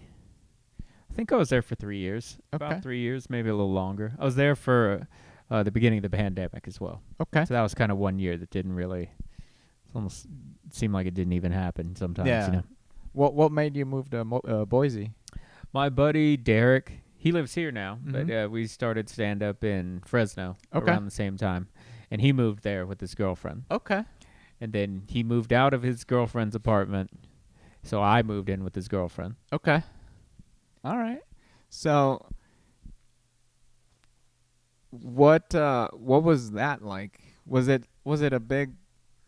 years. Okay. About 3 years, maybe a little longer. I was there for the beginning of the pandemic as well. Okay. So that was kind of 1 year that didn't really, it almost seemed like it didn't even happen sometimes. Yeah. You know? What made you move to Boise? My buddy Derek, he lives here now, Mhm. but we started stand-up in Fresno Okay. around the same time. And he moved there with his girlfriend. Okay. And then he moved out of his girlfriend's apartment, so I moved in with his girlfriend. Okay. All right. So what was that like? Was it a big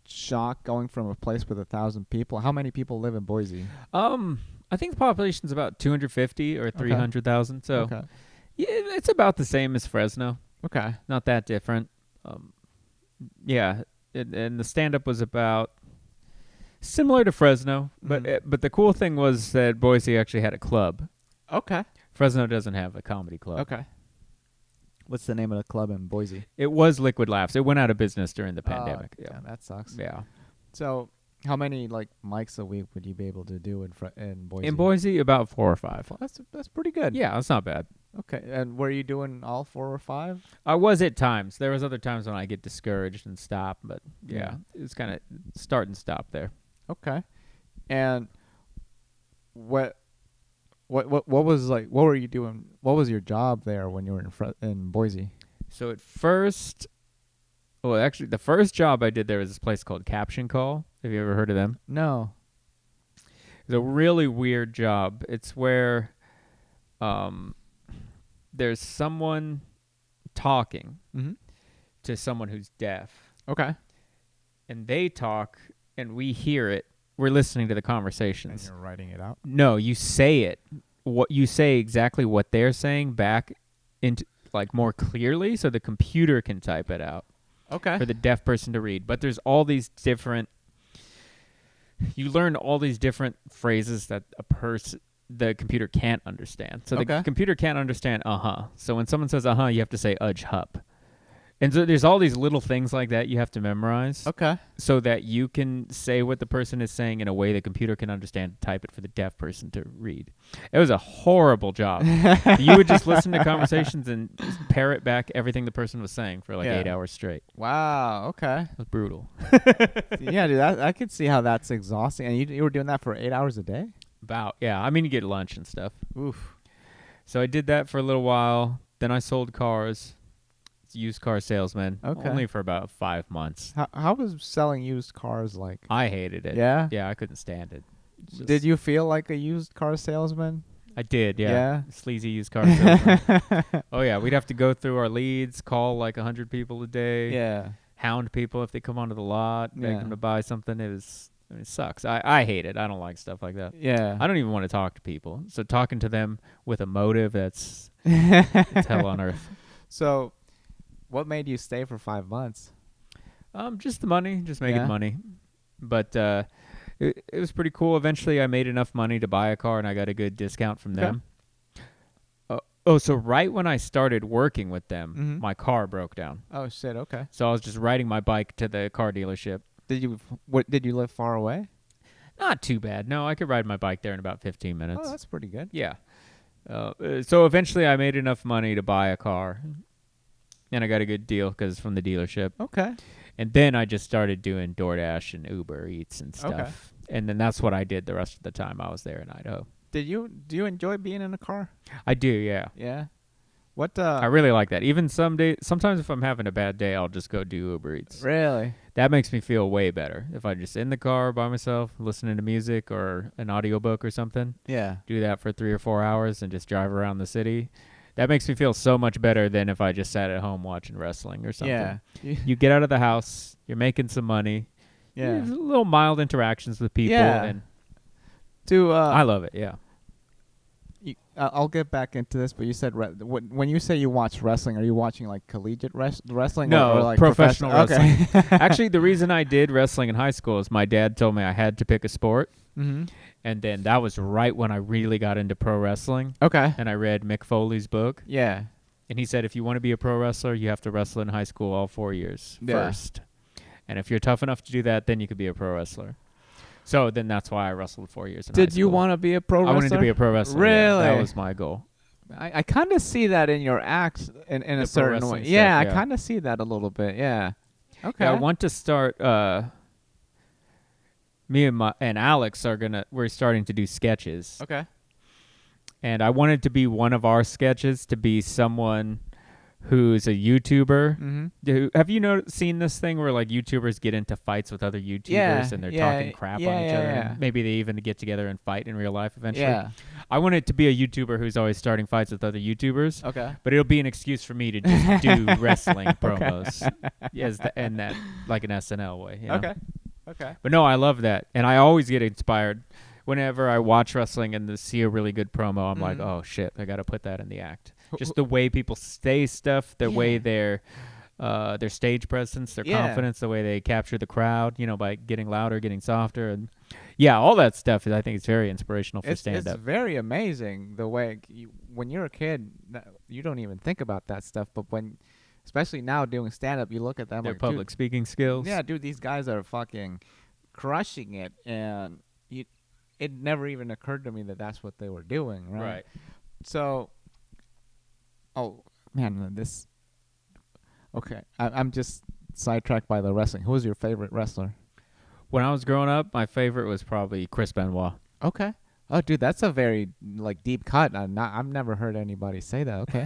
shock going from a place with 1,000 people? How many people live in Boise? I think the population's about 250 or 300,000. So Okay. yeah, it's about the same as Fresno. Okay. Not that different. Yeah, and the stand-up was about similar to Fresno, Mhm. but the cool thing was that Boise actually had a club. Okay. Fresno doesn't have a comedy club. Okay. What's the name of the club in Boise? It was Liquid Laughs. It went out of business during the pandemic. Yeah, Yeah. that sucks. Yeah. So, how many like mics a week would you be able to do in Boise? In Boise, about 4 or 5. Well, that's pretty good. Yeah, that's not bad. Okay. And were you doing all 4 or 5? I was at times. There was other times when I get discouraged and stop, but yeah, it's kind of start and stop there. Okay. And what was like? What were you doing? What was your job there when you were in Boise? So at first, well, actually, the first job I did there was this place called Caption Call. Have you ever heard of them? No. It's a really weird job. It's where there's someone talking Mm-hmm. to someone who's deaf, Okay. and they talk, and we hear it. We're listening to the And conversations. you're writing it out. No, you say it. What you say exactly what they're saying back into like more clearly, so the computer can type it out Okay. for the deaf person to read. But there's all these different. You learn all these different phrases that the computer can't understand. So Okay. the computer can't understand So when someone says you have to say udge hup. And so there's all these little things like that you have to memorize Okay. so that you can say what the person is saying in a way the computer can understand, type it for the deaf person to read. It was a horrible job. You would just listen to conversations and just parrot back everything the person was saying for like 8 hours straight. Wow. Okay. It was brutal. Yeah, dude. I could see how that's exhausting. And you were doing that for 8 hours a day? Yeah. I mean, you get lunch and stuff. Oof. So I did that for a little while. Then I sold cars. Used car salesman. Okay. Only for about 5 months. How was selling used cars like? I hated it. Yeah? Yeah, I couldn't stand it. Did you feel like a used car salesman? I did, yeah. Yeah? Sleazy used car salesman. Oh, yeah. We'd have to go through our leads, call like 100 people a day. Yeah. Hound people if they come onto the lot, beg Yeah. them to buy something. It sucks. I hate it. I don't like stuff like that. Yeah. I don't even want to talk to people. So talking to them with a motive, it's hell on earth. So, what made you stay for 5 months? Just the money, just making Yeah. money. But it was pretty cool. Eventually, I made enough money to buy a car, and I got a good discount from Okay. them. So right when I started working with them, my car broke down. Oh shit. Okay. So I was just riding my bike to the car dealership. Did you live far away? Not too bad. No, I could ride my bike there in about 15 minutes. Oh, that's pretty good. Yeah. So eventually, I made enough money to buy a car, and I got a good deal because it's from the dealership. Okay. And then I just started doing DoorDash and Uber Eats and stuff. Okay. And then that's what I did the rest of the time I was there in Idaho. Do you enjoy being in a car? I do, yeah. Yeah. What? I really like that. Even sometimes if I'm having a bad day, I'll just go do Uber Eats. Really? That makes me feel way better. If I'm just in the car by myself, listening to music or an audiobook or something, Yeah. do that for 3 or 4 hours and just drive around the city. That makes me feel so much better than if I just sat at home watching wrestling or something. Yeah. You get out of the house, you're making some money. Yeah. There's little mild interactions with people. Yeah. And I I love it, yeah. I'll get back into this, but you said when you say you watch wrestling, are you watching like collegiate wrestling? No, or like professional wrestling. Okay. Actually, the reason I did wrestling in high school is my dad told me I had to pick a sport. Mm-hmm. And then that was right when I really got into pro wrestling. Okay. And I read Mick Foley's book. Yeah. And he said if you want to be a pro wrestler, you have to wrestle in high school all 4 years first. And if you're tough enough to do that, then you could be a pro wrestler. So then that's why I wrestled 4 years in high school. Did you want to be a pro wrestler? I wanted to be a pro wrestler. Really? Yeah, that was my goal. I kind of see that in your acts in a pro certain way. wrestling stuff, Yeah, I yeah. kind of see that a little bit. Yeah. Okay. Yeah, I want to start. Me and Alex we're starting to do sketches. Okay. And I wanted to be one of our sketches to be someone who's a YouTuber. Mm-hmm. Have you seen this thing where like YouTubers get into fights with other YouTubers and they're talking crap on each other? Yeah. And maybe they even get together and fight in real life eventually. Yeah. I wanted to be a YouTuber who's always starting fights with other YouTubers. Okay. But it'll be an excuse for me to just do wrestling promos and that like an SNL way. You know? Okay. Okay. But no, I love that. And I always get inspired whenever I watch wrestling and see a really good promo. I'm like, oh, shit, I got to put that in the act. Just the way people say stuff, the way their stage presence, their confidence, the way they capture the crowd, by getting louder, getting softer. And yeah, all that stuff, I think it's very inspirational for stand-up. It's very amazing the way when you're a kid, you don't even think about that stuff. But especially now doing stand-up, you look at them Their like, public speaking skills. Yeah, dude, these guys are fucking crushing it. And it never even occurred to me that that's what they were doing, right? Right. So, oh, man, okay, I'm just sidetracked by the wrestling. Who was your favorite wrestler? When I was growing up, my favorite was probably Chris Benoit. Okay. Oh, dude, that's a very deep cut. I've never heard anybody say that. Okay.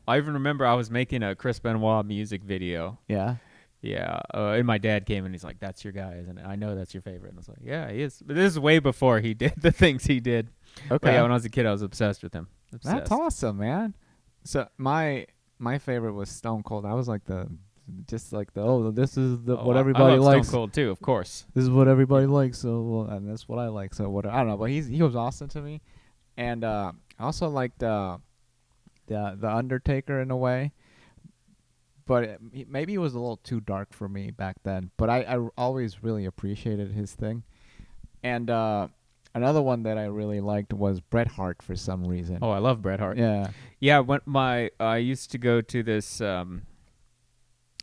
I even remember I was making a Chris Benoit music video. Yeah. Yeah, and my dad came and he's like, "That's your guy, isn't it? I know that's your favorite." And I was like, "Yeah, he is." But this is way before he did the things he did. Okay. But yeah, when I was a kid, I was obsessed with him. Obsessed. That's awesome, man. So my favorite was Stone Cold. I was like this is what everybody I love likes. Stone Cold too, of course. This is what everybody likes. So and that's what I like. So what I don't know, but he was awesome to me, and I also liked the Undertaker in a way. But maybe it was a little too dark for me back then. But I always really appreciated his thing. And I Another one that I really liked was Bret Hart for some reason. Oh, I love Bret Hart. Yeah. Yeah, when I used to go to this.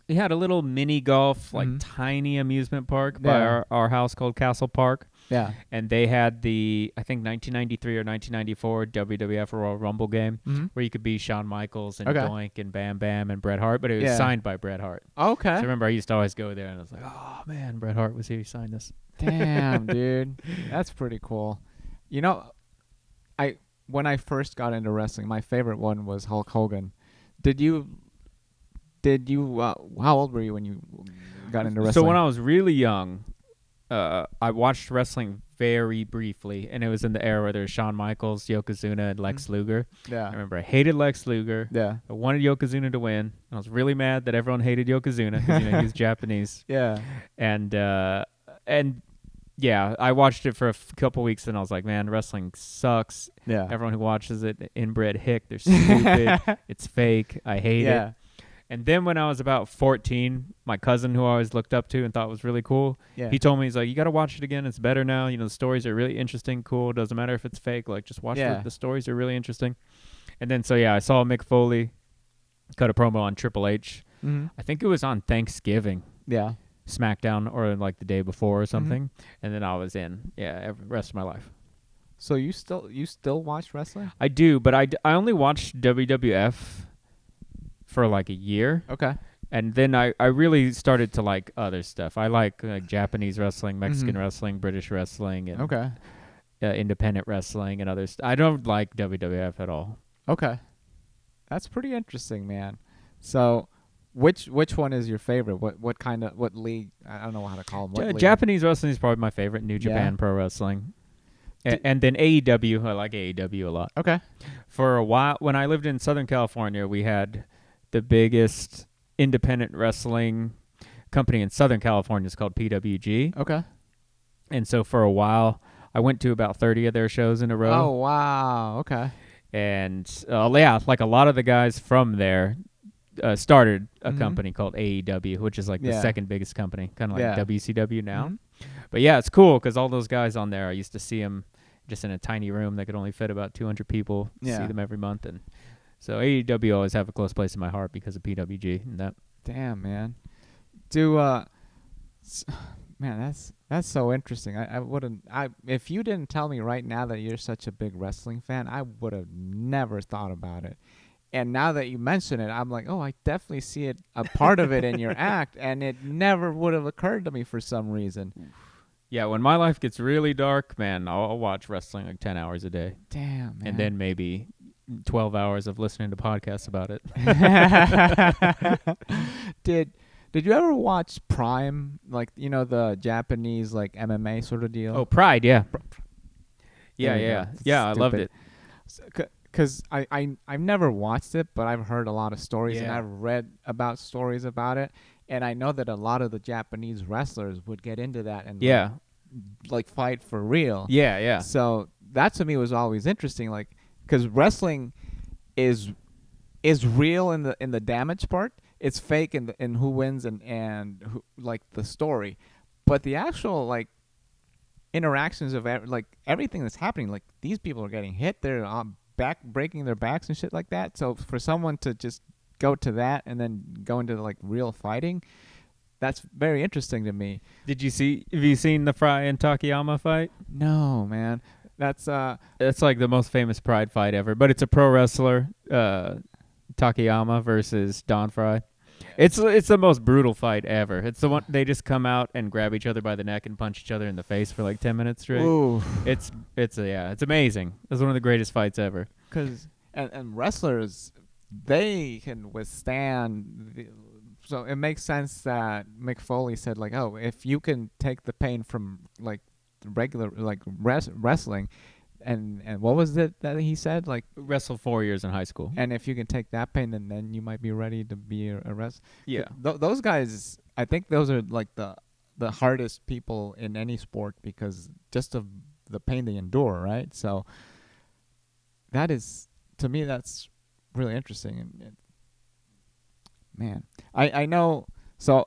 He had a little mini golf, like Mhm. tiny amusement park by Yeah. our house called Castle Park. Yeah. And they had the, I think, 1993 or 1994 WWF Royal Rumble game Mhm. where you could be Shawn Michaels and Okay. Doink and Bam Bam and Bret Hart, but it was Yeah. signed by Bret Hart. Okay. So I remember I used to always go there and I was like, oh, man, Bret Hart was here. He signed this. Damn, dude. That's pretty cool. You know, when I first got into wrestling, my favorite one was Hulk Hogan. Did you how old were you when you got into wrestling? So when I was really young, I watched wrestling very briefly, and it was in the era where there was Shawn Michaels, Yokozuna, and Lex Luger. I Yeah. remember I hated Lex Luger. Yeah. I wanted Yokozuna to win. I was really mad that everyone hated Yokozuna because he was Japanese. Yeah. And yeah, I watched it for a couple weeks, and I was like, man, wrestling sucks. Yeah. Everyone who watches it, inbred hick, they're stupid. It's fake. I hate it. And then when I was about 14, my cousin, who I always looked up to and thought was really cool, Yeah. he told me, he's like, you got to watch it again. It's better now. You know, the stories are really interesting, cool. Doesn't matter if it's fake. Like, just watch Yeah. the stories are really interesting. And then, so yeah, I saw Mick Foley cut a promo on Triple H. Mhm. I think it was on Thanksgiving, Yeah. SmackDown, or like the day before or something. And then I was in, every rest of my life. So you still watch wrestling? I do, but I only watched WWF for like a year. Okay. And then I really started to like other stuff. I like Japanese wrestling, Mexican Mhm. wrestling, British wrestling, and Okay. Independent wrestling and others. I don't like WWF at all. Okay. That's pretty interesting, man. So, which one is your favorite? What kind of what league? I don't know how to call them. What league? Japanese wrestling is probably my favorite. New Japan Yeah. Pro Wrestling. And then AEW. I like AEW a lot. Okay. For a while, when I lived in Southern California, we had the biggest independent wrestling company in Southern California. It's called PWG. Okay. And so for a while, I went to about 30 of their shows in a row. Oh wow. Okay. And yeah, like a lot of the guys from there started a Mhm. company called AEW, which is like the Yeah. second biggest company, kind of like Yeah. WCW now. Mhm. But yeah, it's cool because all those guys on there, I used to see them just in a tiny room that could only fit about 200 people. Yeah. See them every month, and so AEW always have a close place in my heart because of PWG and that. Damn, man. Do man, that's so interesting. I wouldn't if you didn't tell me right now that you're such a big wrestling fan, I would have never thought about it. And now that you mention it, I'm like, oh, I definitely see it, a part of it in your act, and it never would have occurred to me for some reason. Yeah, when my life gets really dark, man, I'll watch wrestling like 10 hours a day. Damn, man. And then maybe 12 hours of listening to podcasts about it. Did you ever watch Prime, like, you know, the Japanese like MMA sort of deal? Oh, Pride, yeah. Yeah, There you yeah. go. It's Yeah, I loved stupid. it. Because I've never watched it, but I've heard a lot of stories and Yeah. I've read about stories about it, and I know that a lot of the Japanese wrestlers would get into that and Yeah. like fight for real. Yeah, yeah. So that to me was always interesting, like, because wrestling is real in the damage part. It's fake in who wins and who, like, the story, but the actual like interactions of like everything that's happening, like these people are getting hit, they're back breaking their backs and shit like that. So for someone to just go to that and then go into like real fighting, that's very interesting to me. Have you seen the Fry and Takayama fight? No, man. That's That's like the most famous Pride fight ever, but it's a pro wrestler, Takayama versus Don Fry. It's the most brutal fight ever. It's the one they just come out and grab each other by the neck and punch each other in the face for like 10 minutes straight. ooh, It's amazing. It's one of the greatest fights ever. because and wrestlers, they can withstand so it makes sense that Mick Foley said, like, oh, if you can take the pain from like regular like wrestling, and what was it that he said, like, Wrestled 4 years in high school. and if you can take that pain, then you might be ready to be a wrestler. Yeah. Those guys, I think those are like the hardest people in any sport because just of the pain they endure, right? So that is, to me, that's really interesting. And man, I know. So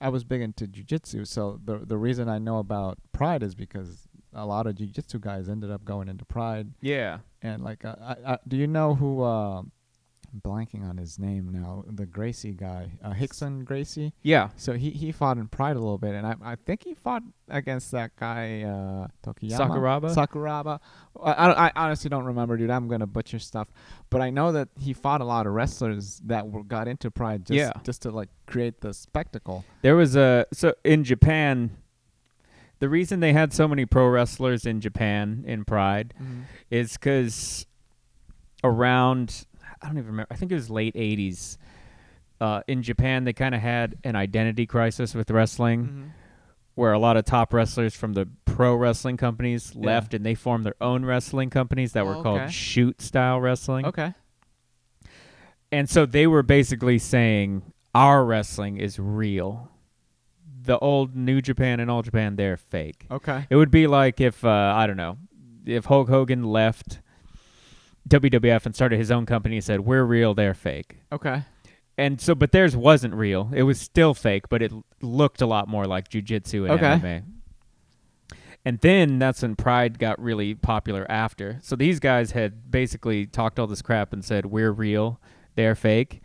I was big into jiu-jitsu. So the reason I know about Pride is because a lot of jiu-jitsu guys ended up going into Pride. Yeah. And like, do you know who? I'm blanking on his name now. The Gracie guy, Hickson Gracie. Yeah. So he fought in Pride a little bit, and I think he fought against that guy Tokiyama. Sakuraba. I honestly don't remember, dude. I'm gonna butcher stuff, but I know that he fought a lot of wrestlers that got into Pride just to like create the spectacle. There was so in Japan, the reason they had so many pro wrestlers in Japan in Pride is because around, I don't even remember, I think it was late 80s, in Japan they kind of had an identity crisis with wrestling, where a lot of top wrestlers from the pro wrestling companies left, and they formed their own wrestling companies that were called shoot style wrestling. Okay. And so they were basically saying, our wrestling is real. The old New Japan and All Japan, they're fake. Okay. It would be like if, I don't know, if Hulk Hogan left WWF and started his own company and said, we're real, they're fake. Okay. And so, but theirs wasn't real. It was still fake, but it looked a lot more like jiu-jitsu and MMA. And then that's when Pride got really popular after. So these guys had basically talked all this crap and said, we're real, they're fake.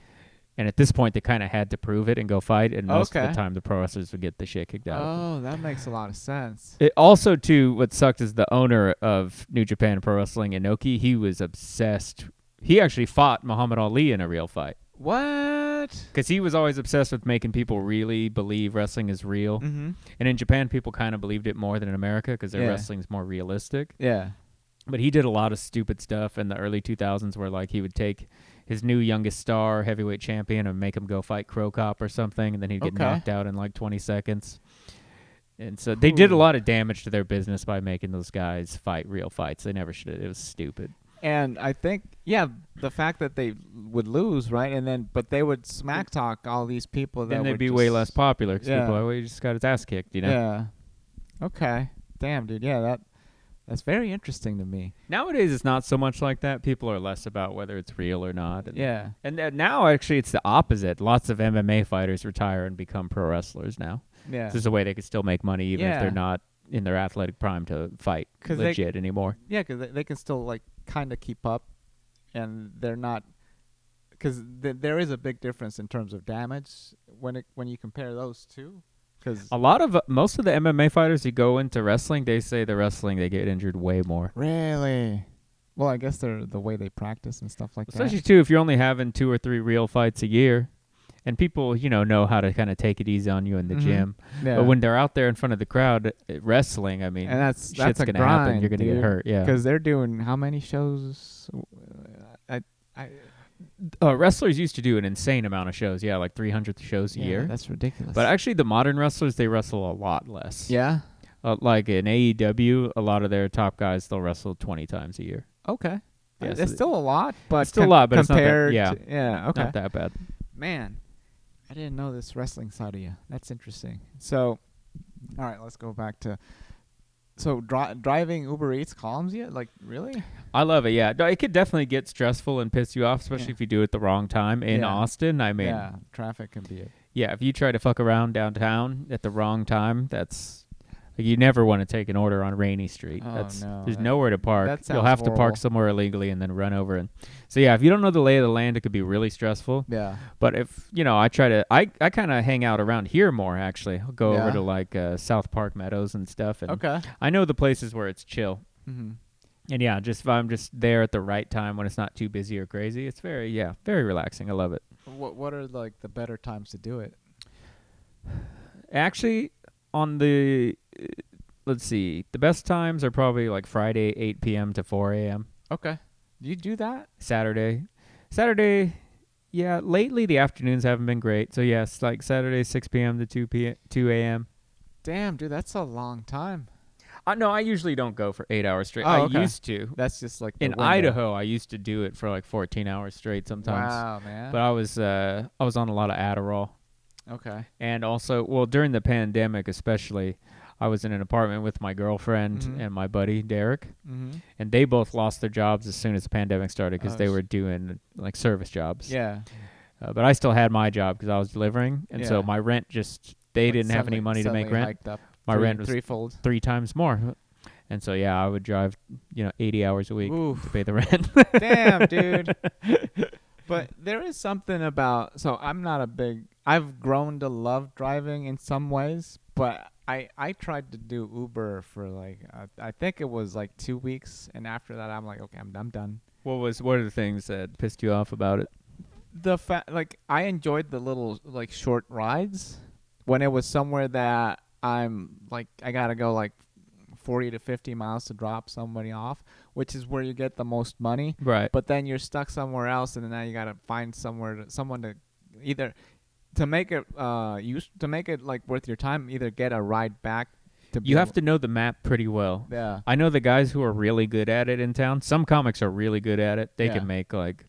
And at this point, they kind of had to prove it and go fight. And most of the time, the pro wrestlers would get the shit kicked out of them. Oh, that makes a lot of sense. It also, too, what sucked is the owner of New Japan Pro Wrestling, Inoki, he was obsessed. He actually fought Muhammad Ali in a real fight. What? Because he was always obsessed with making people really believe wrestling is real. And in Japan, people kind of believed it more than in America because their wrestling is more realistic. Yeah. But he did a lot of stupid stuff in the early 2000s where, like, he would take his new youngest star, heavyweight champion, and make him go fight Crow Cop or something, and then he'd get knocked out in like 20 seconds. And so they did a lot of damage to their business by making those guys fight real fights. They never should have. It was stupid. And I think, the fact that they would lose, right? And then, but they would smack talk all these people that then they'd would be way less popular because people are, well, he just got his ass kicked, you know? Yeah. Okay. Damn, dude. Yeah, that's very interesting to me. Nowadays, it's not so much like that. People are less about whether it's real or not. And, And now, actually, it's the opposite. Lots of MMA fighters retire and become pro wrestlers now. yeah. This is a way they could still make money even if they're not in their athletic prime to fight legit anymore. Yeah, because they can still like kind of keep up, and they're not, because there is a big difference in terms of damage when you compare those two. Because most of the MMA fighters who go into wrestling, they say they get injured way more. Really? Well, I guess they're the way they practice and stuff like Especially too if you're only having 2 or 3 real fights a year, and people know how to kind of take it easy on you in the gym. Yeah. But when they're out there in front of the crowd wrestling, I mean, and that's shit's a gonna grind, happen. You're gonna get hurt. Yeah. Because they're doing how many shows? Wrestlers used to do an insane amount of shows. Yeah, like 300 shows a year. That's ridiculous. But actually, the modern wrestlers, they wrestle a lot less. Yeah. Like in AEW, a lot of their top guys, they'll wrestle 20 times a year. Okay. Yeah, it's still a lot, but it's still a lot, but compared it's not that, yeah, okay. Not that bad. Man, I didn't know this wrestling side of you. That's interesting. So, all right, let's go back to. So driving Uber Eats calms you? Like, really? I love it, yeah. No, it could definitely get stressful and piss you off, especially if you do it the wrong time in Austin. I mean, traffic can be it. Yeah, if you try to fuck around downtown at the wrong time, that's... Like, you never want to take an order on Rainy Street. No. There's nowhere to park. That You'll have to park horrible. somewhere illegally and then run over. And so, yeah, if you don't know the lay of the land, it could be really stressful. Yeah. But if, I kind of hang out around here more, actually. I'll go over to, like, South Park Meadows and stuff. And okay. I know the places where it's chill. Mm-hmm. And, yeah, if I'm just there at the right time when it's not too busy or crazy, it's very relaxing. I love it. What are, like, the better times to do it? Actually, on the... let's see. The best times are probably like Friday, 8 p.m. to 4 a.m. Okay. Do you do that? Saturday, yeah. Lately, the afternoons haven't been great. So, yes, like Saturday, 6 p.m. to 2 a.m. Damn, dude, that's a long time. No, I usually don't go for 8 hours straight. Oh, okay. I used to. That's just like in Idaho, I used to do it for like 14 hours straight sometimes. Wow, man. But I was on a lot of Adderall. Okay. And also, well, during the pandemic especially, I was in an apartment with my girlfriend and my buddy, Derek, and they both lost their jobs as soon as the pandemic started because they were doing, like, service jobs. Yeah. But I still had my job because I was delivering, and so my rent they didn't have any money to make rent. Hiked up My rent was threefold. 3 times more. And so yeah, I would drive 80 hours a week Oof. to pay the rent. Damn, dude. But there is something about, so I've grown to love driving in some ways, but I tried to do Uber for like, I think it was like 2 weeks. And after that, I'm like, okay, I'm done. What are the things that pissed you off about it? The fact, like, I enjoyed the little like short rides when it was somewhere that I'm like, I got to go like 40 to 50 miles to drop somebody off, which is where you get the most money. Right. But then you're stuck somewhere else, and then now you gotta find someone to either to make it like worth your time. Either get a ride back. You have to know the map pretty well. Yeah. I know the guys who are really good at it in town. Some comics are really good at it. They Yeah. can make like,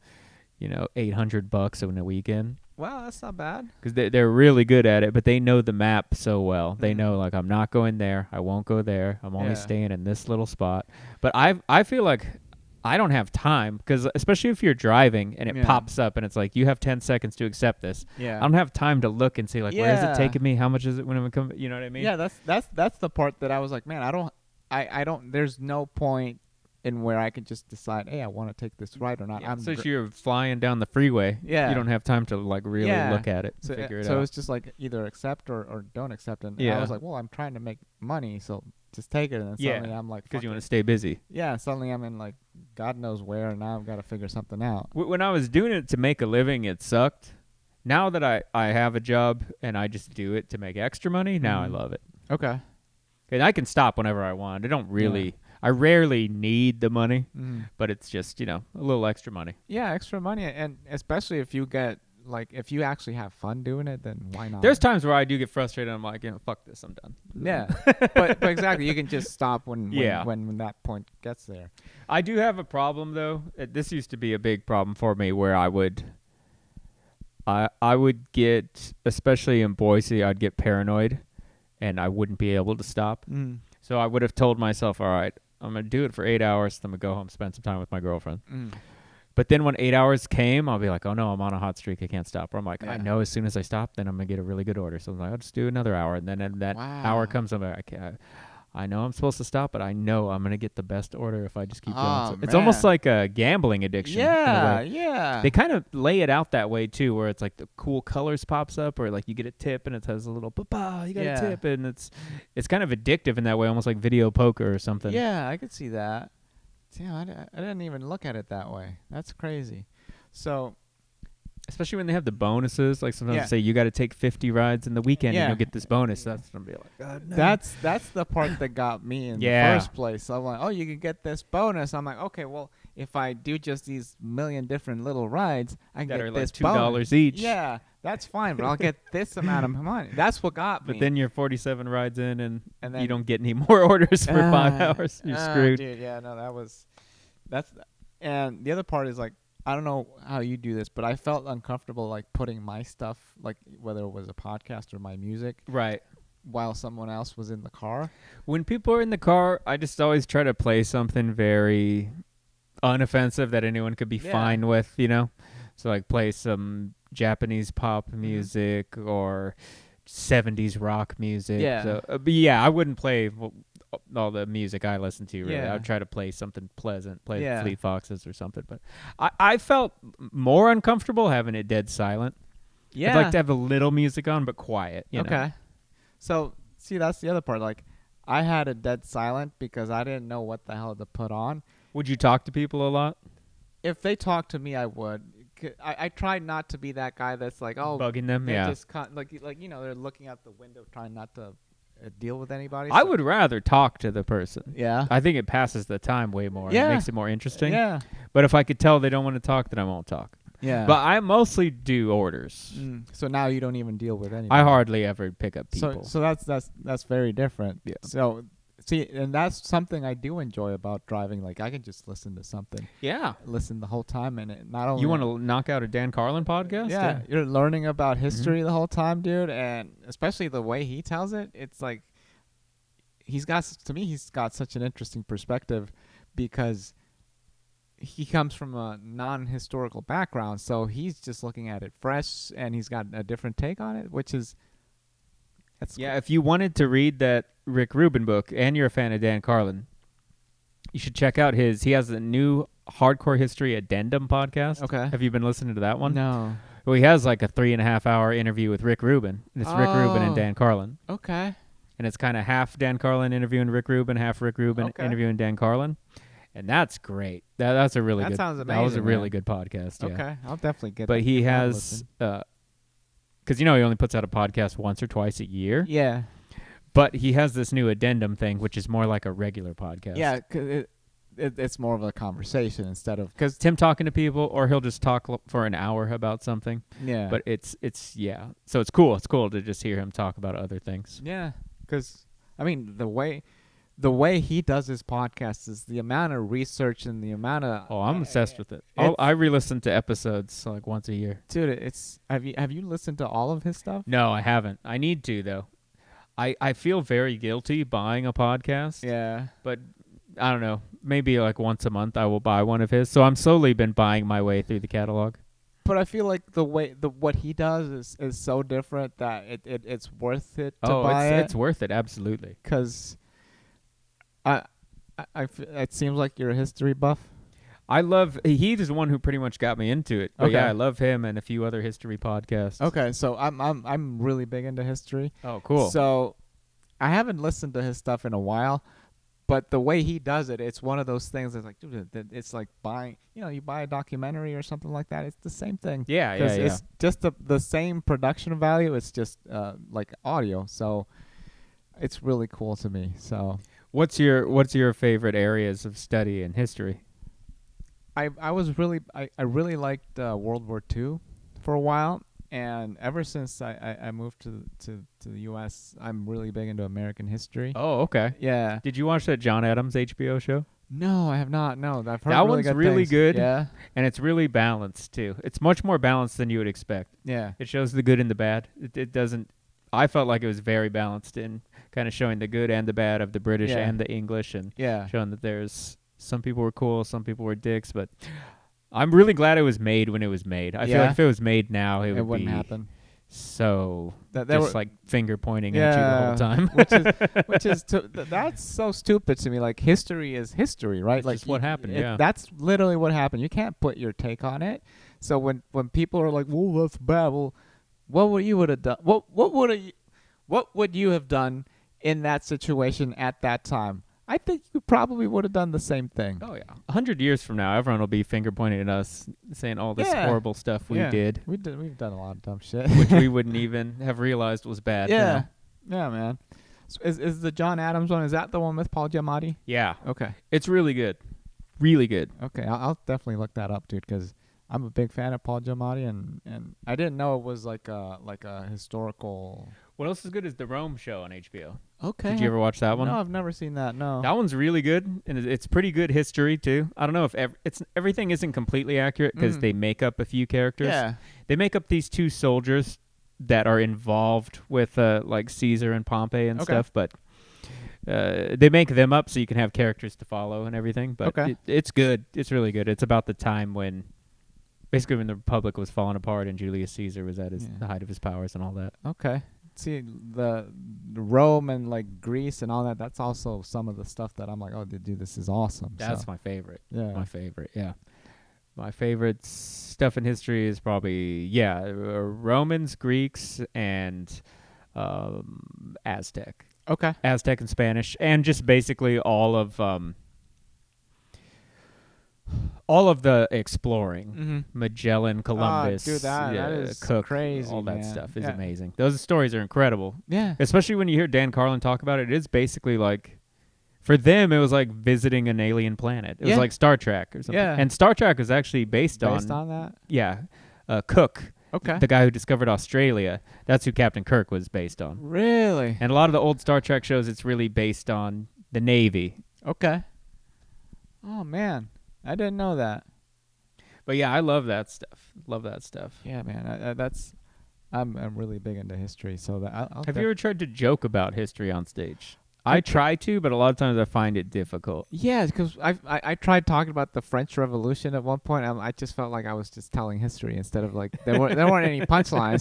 $800 in a weekend. Well, that's not bad. Because they're really good at it, but they know the map so well. They Mhm. know, like, I'm not going there. I won't go there. I'm only Yeah. staying in this little spot. But I feel like I don't have time, because especially if you're driving and it Yeah. pops up and it's like, you have 10 seconds to accept this. Yeah. I don't have time to look and see, like, where is Yeah. it taking me? How much is it when it comes? You know what I mean? Yeah, that's the part that I was like, man, I don't. There's no point in where I can just decide, hey, I want to take this ride or not. Yeah, so you're flying down the freeway. Yeah. You don't have time to, like, really Yeah. look at it and So, figure it so out. it's just like either accept or don't accept. And Yeah. I was like, well, I'm trying to make money, so just take it. And then suddenly I'm like, Because you fuck want it. to stay busy. Yeah, suddenly I'm in like God knows where, and now I've got to figure something out. When I was doing it to make a living, it sucked. Now that I have a job and I just do it to make extra money, now I Mhm. love it. Okay. And I can stop whenever I want. I rarely need the money, but it's just, a little extra money. Yeah, extra money, and especially if you get like if you actually have fun doing it, then why not? There's times where I do get frustrated. I'm like, fuck this, I'm done. Yeah, but exactly, you can just stop when that point gets there. I do have a problem though. This used to be a big problem for me where I would get, especially in Boise, I'd get paranoid and I wouldn't be able to stop. So I would have told myself, all right, I'm going to do it for 8 hours. Then I'm going to go home, spend some time with my girlfriend. But then when 8 hours came, I'll be like, oh no, I'm on a hot streak. I can't stop. Or I'm like, I know as soon as I stop, then I'm going to get a really good order. So I'm like, I'll just do another hour. And then that hour comes, I'm like, I know I'm supposed to stop, but I know I'm going to get the best order if I just keep going. So it's almost like a gambling addiction. Yeah, yeah. They kind of lay it out that way too, where it's like the cool colors pops up, or like you get a tip and it has a little "Papa, you got a tip," and it's kind of addictive in that way, almost like video poker or something. Yeah, I could see that. Damn, I didn't even look at it that way. That's crazy. So, especially when they have the bonuses, like sometimes Yeah. they say you got to take 50 rides in the weekend Yeah. and you'll get this bonus. That's gonna be like, God, no. that's the part that got me in the first place. I'm like, oh, you can get this bonus. I'm like, okay, well, if I do just these million different little rides, I can that get are this like $2 bonus. each. Yeah, that's fine, but I'll get this amount of money. That's what got me. But then you're 47 rides in and then you don't get any more orders for 5 hours. You're screwed. Dude, yeah, no, and the other part is like, I don't know how you do this, but I felt uncomfortable like putting my stuff, like whether it was a podcast or my music, Right. while someone else was in the car. When people are in the car, I just always try to play something very unoffensive that anyone could be Yeah. fine with, So like play some Japanese pop music or 70s rock music. Yeah. So, but yeah, I wouldn't play all the music I listen to, really. Yeah. I would try to play something pleasant, play Yeah. Fleet Foxes or something. But I felt more uncomfortable having it dead silent. Yeah. I'd like to have a little music on, but quiet. You know? Okay. So, see, that's the other part. Like, I had it dead silent because I didn't know what the hell to put on. Would you talk to people a lot? If they talked to me, I would. I tried not to be that guy that's like, oh, Bugging them? they Yeah. just they're looking out the window trying not to deal with anybody. I so- would rather talk to the person. Yeah. I think it passes the time way more. Yeah. It makes it more interesting. Yeah. But if I could tell they don't want to talk, then I won't talk. Yeah. But I mostly do orders. So now you don't even deal with anybody. I hardly ever pick up people. So that's very different. Yeah. So see, and that's something I do enjoy about driving. Like I can just listen to something, Yeah. listen the whole time, and it not only You want to knock out a Dan Carlin podcast? yeah, you're learning about history the whole time, dude, and especially the way he tells it. It's like he's got such an interesting perspective because he comes from a non-historical background, so he's just looking at it fresh, and he's got a different take on it, which is Yeah, if you wanted to read that Rick Rubin book and you're a fan of Dan Carlin, You should check out he has a new Hardcore History Addendum podcast. Okay. Have you been listening to that one? No. Well, he has like a 3.5-hour interview with Rick Rubin. And it's Rick Rubin and Oh. Dan Carlin. Okay. And it's kind of half Dan Carlin interviewing Rick Rubin, half Rick Rubin Okay. interviewing Dan Carlin. And that's great. That's a really That good. sounds That was a amazing, really man. good podcast. Yeah. Okay. I'll definitely get. But he give that a has, listen. because he only puts out a podcast once or twice a year. Yeah. But he has this new addendum thing, which is more like a regular podcast. Yeah. 'Cause it's more of a conversation instead of because It's him talking to people, or he'll just talk for an hour about something. yeah. But it's so it's cool. It's cool to just hear him talk about other things. yeah, because I mean the way he does his podcast is the amount of research and the amount of Oh, I'm obsessed with it. it's- I re-listen to episodes like once a year. dude. It's have you listened to all of his stuff? No, I haven't. I need to though. I feel very guilty buying a podcast. Yeah. But I don't know. Maybe like once a month I will buy one of his. So I'm slowly been buying my way through the catalog. But I feel like what he does is so different that it's worth it to buy it's worth it, absolutely. because it seems like you're a history buff. He's the one who pretty much got me into it. But Okay. yeah, I love him and a few other history podcasts. Okay, so I'm really big into history. Oh, cool. So I haven't listened to his stuff in a while, but the way he does it, it's one of those things that's like, dude, it's like buying, you buy a documentary or something like that. It's the same thing. yeah. It's just the same production value. It's just like audio. So it's really cool to me. So What's your favorite areas of study in history? I really liked World War II for a while, and ever since I moved to the U.S., I'm really big into American history. Oh, okay. Yeah. Did you watch that John Adams HBO show? No, I have not. No, I've heard That really one's good really things. good. Yeah. And it's really balanced too. It's much more balanced than you would expect. Yeah. It shows the good and the bad. It doesn't. I felt like it was very balanced in kind of showing the good and the bad of the British Yeah. and the English, and Yeah. showing that there's some people were cool, some people were dicks. But I'm really glad it was made when it was made. I feel Yeah. like if it was made now, it It would wouldn't be happen. so That just like finger pointing at you the whole time. which is that's so stupid to me. Like history is history, right? It's Like just what happened, yeah. That's literally what happened. You can't put your take on it. So when people are like, "Well, that's bad," well, what would you have done? What would you have done in that situation at that time? I think you probably would have done the same thing. Oh yeah, 100 years from now, everyone will be finger pointing at us, saying all this Yeah. horrible stuff we Yeah. did, We've done a lot of dumb shit. which we wouldn't even have realized was bad. Yeah, yeah, man. So is the John Adams one? Is that the one with Paul Giamatti? Yeah, Okay, it's really good, really good. okay. I'll definitely look that up, dude, because I'm a big fan of Paul Giamatti, and I didn't know it was like a historical. What else is good is the Rome show on HBO. Okay. Did you ever watch that one? No, I've never seen that. No. That one's really good, and it's pretty good history too. I don't know if everything isn't completely accurate because Mhm. they make up a few characters. Yeah. They make up these two soldiers that are involved with like Caesar and Pompey and Okay. stuff, but they make them up so you can have characters to follow and everything. But Okay. it's good. It's really good. It's about the time when, basically, when the Republic was falling apart and Julius Caesar was at Yeah. the height of his powers and all that. Okay. See the Rome and like Greece and all that. That's also some of the stuff that I'm like, oh, dude, this is awesome. That's so, my favorite. yeah. My favorite, yeah. My favorite stuff in history is probably, Romans, Greeks, and Aztec. Okay. Aztec and Spanish, and just basically all of the exploring. Mm-hmm. Magellan, Columbus, dude, that is Cook, crazy, all that man. stuff is Yeah. amazing. Those stories are incredible, Yeah. especially when you hear Dan Carlin talk about it. It is basically like, for them, it was like visiting an alien planet. It was Yeah. like Star Trek or something. Yeah. And Star Trek was actually based Based on that. Cook, Okay. the guy who discovered Australia. That's who Captain Kirk was based on. Really? And a lot of the old Star Trek shows, it's really based on the Navy. Okay. Oh man, I didn't know that. But yeah, I love that stuff. Love that stuff. Yeah, man. I'm really big into history, so that I'll Have you ever tried to joke about history on stage? I try to, but a lot of times I find it difficult. Yeah, because I tried talking about the French Revolution at one point. I just felt like I was just telling history instead of like there weren't any punchlines.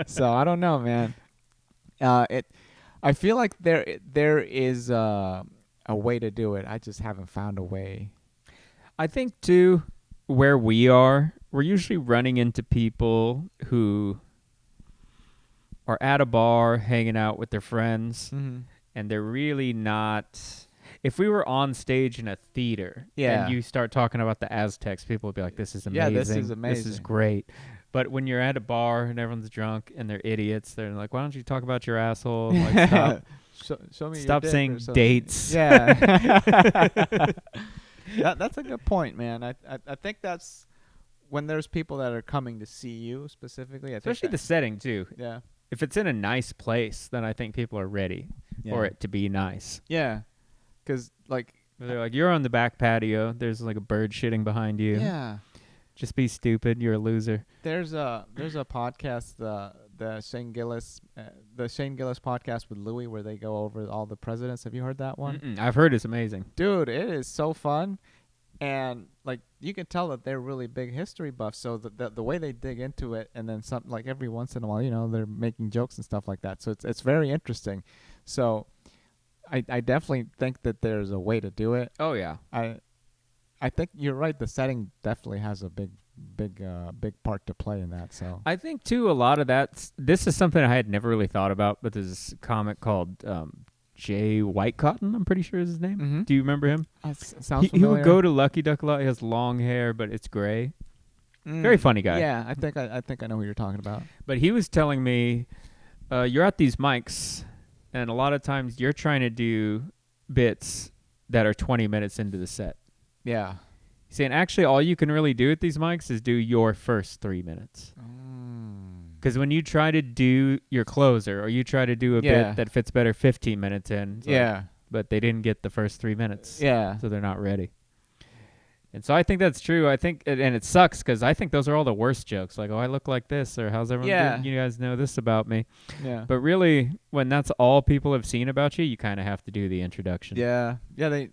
So I don't know, man. I feel like there is a a way to do it. I just haven't found a way. I think too, where we are, we're usually running into people who are at a bar hanging out with their friends, and they're really not. If we were on stage in a theater and you start talking about the Aztecs, people would be like, "This is amazing. Yeah, this is amazing. This is great." But when you're at a bar and everyone's drunk and they're idiots, they're like, "Why don't you talk about your asshole? Like, show me stop your dick saying or something." dates." Yeah. That's a good point, man. I think that's when there's people that are coming to see you specifically. Especially the setting too. Yeah. If it's in a nice place, then I think people are ready for it to be nice. Yeah. Because, like... They're like, you're on the back patio. There's, like, a bird shitting behind you. Yeah. Just be stupid. You're a loser. There's a podcast, the Shane Gillis podcast with Louis, where they go over all the presidents. Have you heard that one? I've heard it's amazing. Dude, it is so fun. And, like, you can tell that they're really big history buffs. So the way they dig into it, and then something like every once in a while, you know, they're making jokes and stuff like that. So it's very interesting. So I definitely think that there's a way to do it. Oh yeah. I think you're right. The setting definitely has a big part to play in that. So I think too, a lot of that. This is something I had never really thought about, but there's this comic called Jay Whitecotton, I'm pretty sure is his name. Mm-hmm. Do you remember him? Sounds familiar. He would go to Lucky Duck a lot. He has long hair, but it's gray. Very funny guy. Yeah, I think I know who you're talking about. But he was telling me, you're at these mics, and a lot of times you're trying to do bits that are 20 minutes into the set. Yeah. He's saying, actually, all you can really do at these mics is do your first 3 minutes. Because when you try to do your closer, or you try to do a bit that fits better 15 minutes in, but they didn't get the first 3 minutes. Yeah. So they're not ready. And so I think that's true. I think, and it sucks because I think those are all the worst jokes. Like, oh, I look like this, or how's everyone doing? You guys know this about me. Yeah. But really, when that's all people have seen about you, you kind of have to do the introduction. Yeah. Yeah.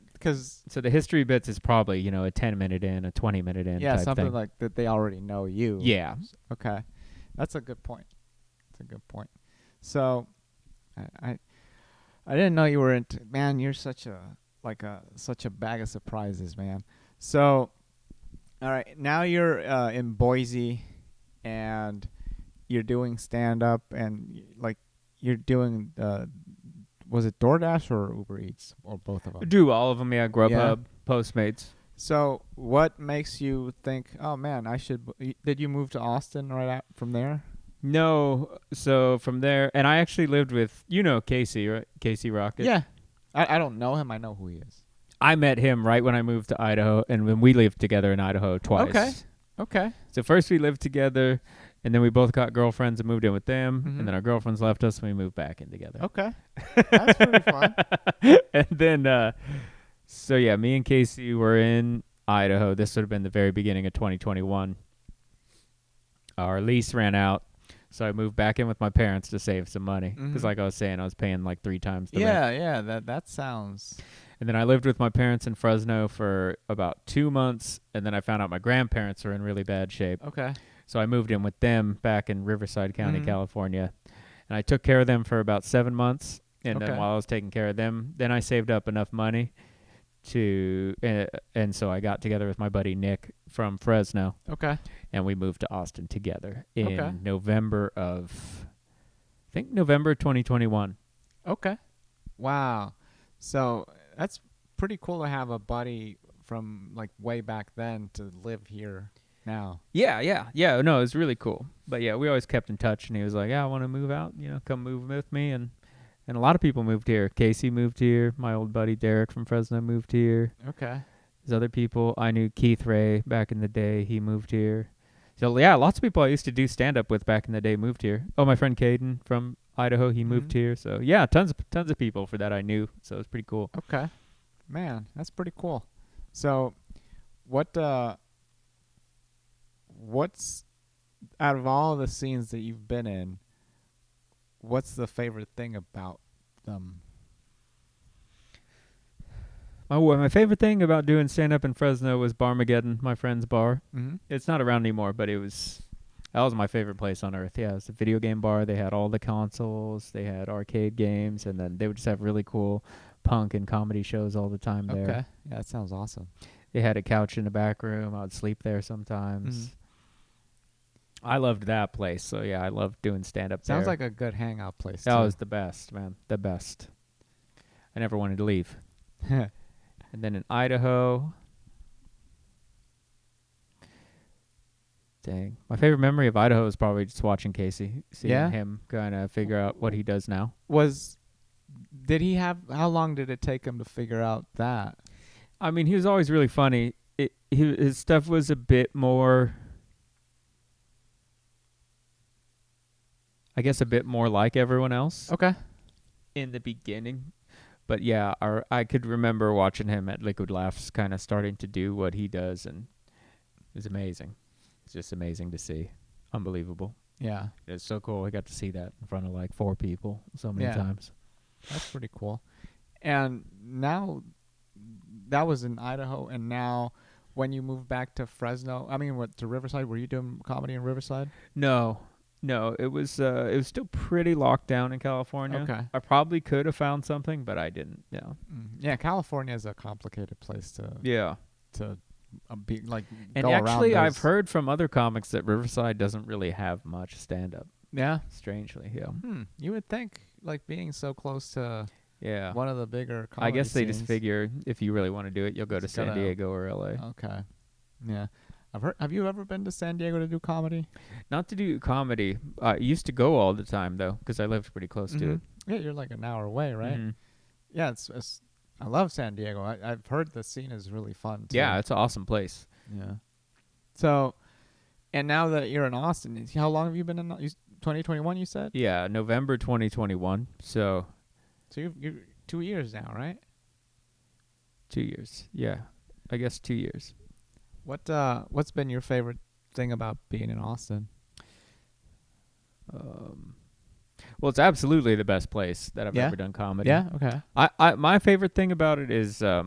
So the history bits is probably, a 10-minute in, a 20-minute in. Yeah, type something thing. like that. They already know you. Yeah. Okay. That's a good point. So, I didn't know you were into. Man, you're such a bag of surprises, man. So, all right, now you're in Boise, and you're doing stand-up, and you're doing, was it DoorDash or Uber Eats, or both of them? I do all of them, yeah. Grubhub, Postmates. So, what makes you think, oh man, did you move to Austin right out from there? No, so from there, and I actually lived with, Casey, right? Casey Rocket. Yeah, I don't know him. I know who he is. I met him right when I moved to Idaho, and when we lived together in Idaho twice. Okay. So first we lived together, and then we both got girlfriends and moved in with them, and then our girlfriends left us, and we moved back in together. Okay. That's pretty fun. And then, so yeah, me and Casey were in Idaho. This would have been the very beginning of 2021. Our lease ran out, so I moved back in with my parents to save some money. Because like I was saying, I was paying like 3 times the rent. Yeah, that sounds... And then I lived with my parents in Fresno for about 2 months, and then I found out my grandparents were in really bad shape. Okay. So I moved in with them back in Riverside County, California. And I took care of them for about 7 months. And then while I was taking care of them, then I saved up enough money to, and so I got together with my buddy Nick from Fresno. Okay. And we moved to Austin together in November 2021. Okay. Wow. So that's pretty cool to have a buddy from like way back then to live here now. Yeah. No, it was really cool. But yeah, we always kept in touch, and he was like, "Yeah, I want to move out. Come move with me." And a lot of people moved here. Casey moved here. My old buddy Derek from Fresno moved here. Okay. There's other people. I knew Keith Ray back in the day. He moved here. So yeah, lots of people I used to do stand up with back in the day moved here. Oh, my friend Caden from Idaho, he moved here. So yeah, tons of people for that I knew. So it was pretty cool. Okay. Man, that's pretty cool. So what's out of all the scenes that you've been in, what's the favorite thing about them? My favorite thing about doing stand-up in Fresno was Barmageddon, my friend's bar. It's not around anymore, but that was my favorite place on earth. Yeah, it was a video game bar. They had all the consoles. They had arcade games, and then they would just have really cool punk and comedy shows all the time there. Okay. Yeah, that sounds awesome. They had a couch in the back room. I would sleep there sometimes. Mhm. I loved that place. So yeah, I loved doing stand up there. Sounds like a good hangout place. That too. was the best, man. The best. I never wanted to leave. And then in Idaho, dang, my favorite memory of Idaho is probably just watching Casey, seeing Yeah? him kind of figure out what he does now. Did he have? How long did it take him to figure out that? I mean, he was always really funny. His stuff was a bit more, I guess, a bit more like everyone else Okay. in the beginning. But yeah, I could remember watching him at Liquid Laughs kind of starting to do what he does, and it was amazing. It's just amazing to see. Unbelievable. Yeah, It's so cool. I got to see that in front of like 4 people so many Yeah. times. that's pretty cool. And now, that was in Idaho, and now, when you moved back to Fresno, to Riverside, were you doing comedy in Riverside? No, it was still pretty locked down in California. Okay. I probably could have found something, but I didn't. Yeah. Yeah, California is a complicated place to Yeah. be like. And go actually, around I've those- heard from other comics that Riverside doesn't really have much stand up. Yeah. Strangely, yeah. You would think, like, being so close to Yeah. one of the bigger I guess they comedy just scenes. figure if you really want to do it, you'll go to Just San gotta- Diego or LA. Okay. Yeah. Have you ever been to San Diego to do comedy? Not to do comedy. I used to go all the time though, because I lived pretty close to it. Yeah, you're like an hour away, right? Mhm. Yeah, it's I love San Diego. I've heard the scene is really fun too. Yeah, it's an awesome place. Yeah. So, and now that you're in Austin, how long have you been in 2021, you said? Yeah, November 2021. So So you're 2 years now, right? 2 years. Yeah, I guess 2 years. What's been your favorite thing about being in Austin? Well, it's absolutely the best place that I've Yeah? ever done comedy. Yeah. Okay. I my favorite thing about it is I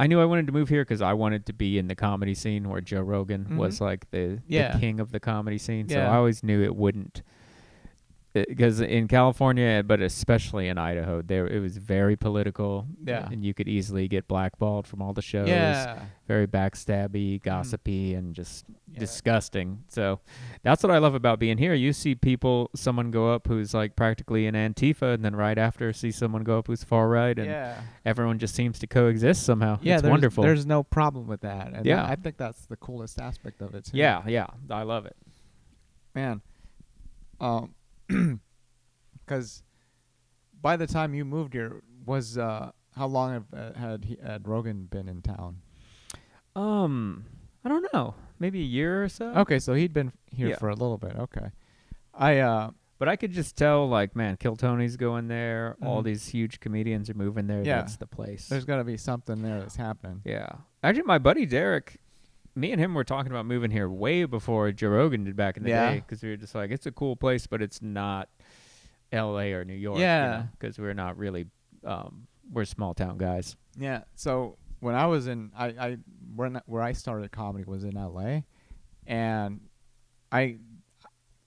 knew I wanted to move here because I wanted to be in the comedy scene where Joe Rogan was like the king of the comedy scene. So Yeah. I always knew it wouldn't. Because in California, but especially in Idaho, it was very political. Yeah. And you could easily get blackballed from all the shows. Yeah. Very backstabby, gossipy, and just Yeah. disgusting. So that's what I love about being here. You see someone go up who's like practically in Antifa, and then right after see someone go up who's far right, and Yeah. everyone just seems to coexist somehow. Yeah, It's there's, wonderful. There's no problem with that. And Yeah. I think that's the coolest aspect of it too. yeah, I love it. Man. Because by the time you moved here, was how long had Rogan been in town? I don't know, maybe a year or so. Okay, so he'd been here Yeah. for a little bit. Okay, But I could just tell, like, man, Kill Tony's going there. All Mhm. these huge comedians are moving there. Yeah. That's the place. there's got to be something there that's happening. Yeah. Actually, my buddy Derek, me and him were talking about moving here way before Joe Rogan did back in the Yeah. day, because we were just like, it's a cool place, but it's not L.A. or New York. Yeah. Because we're not really, we're small town guys. Yeah. So when I was in, where I started comedy was in L.A. and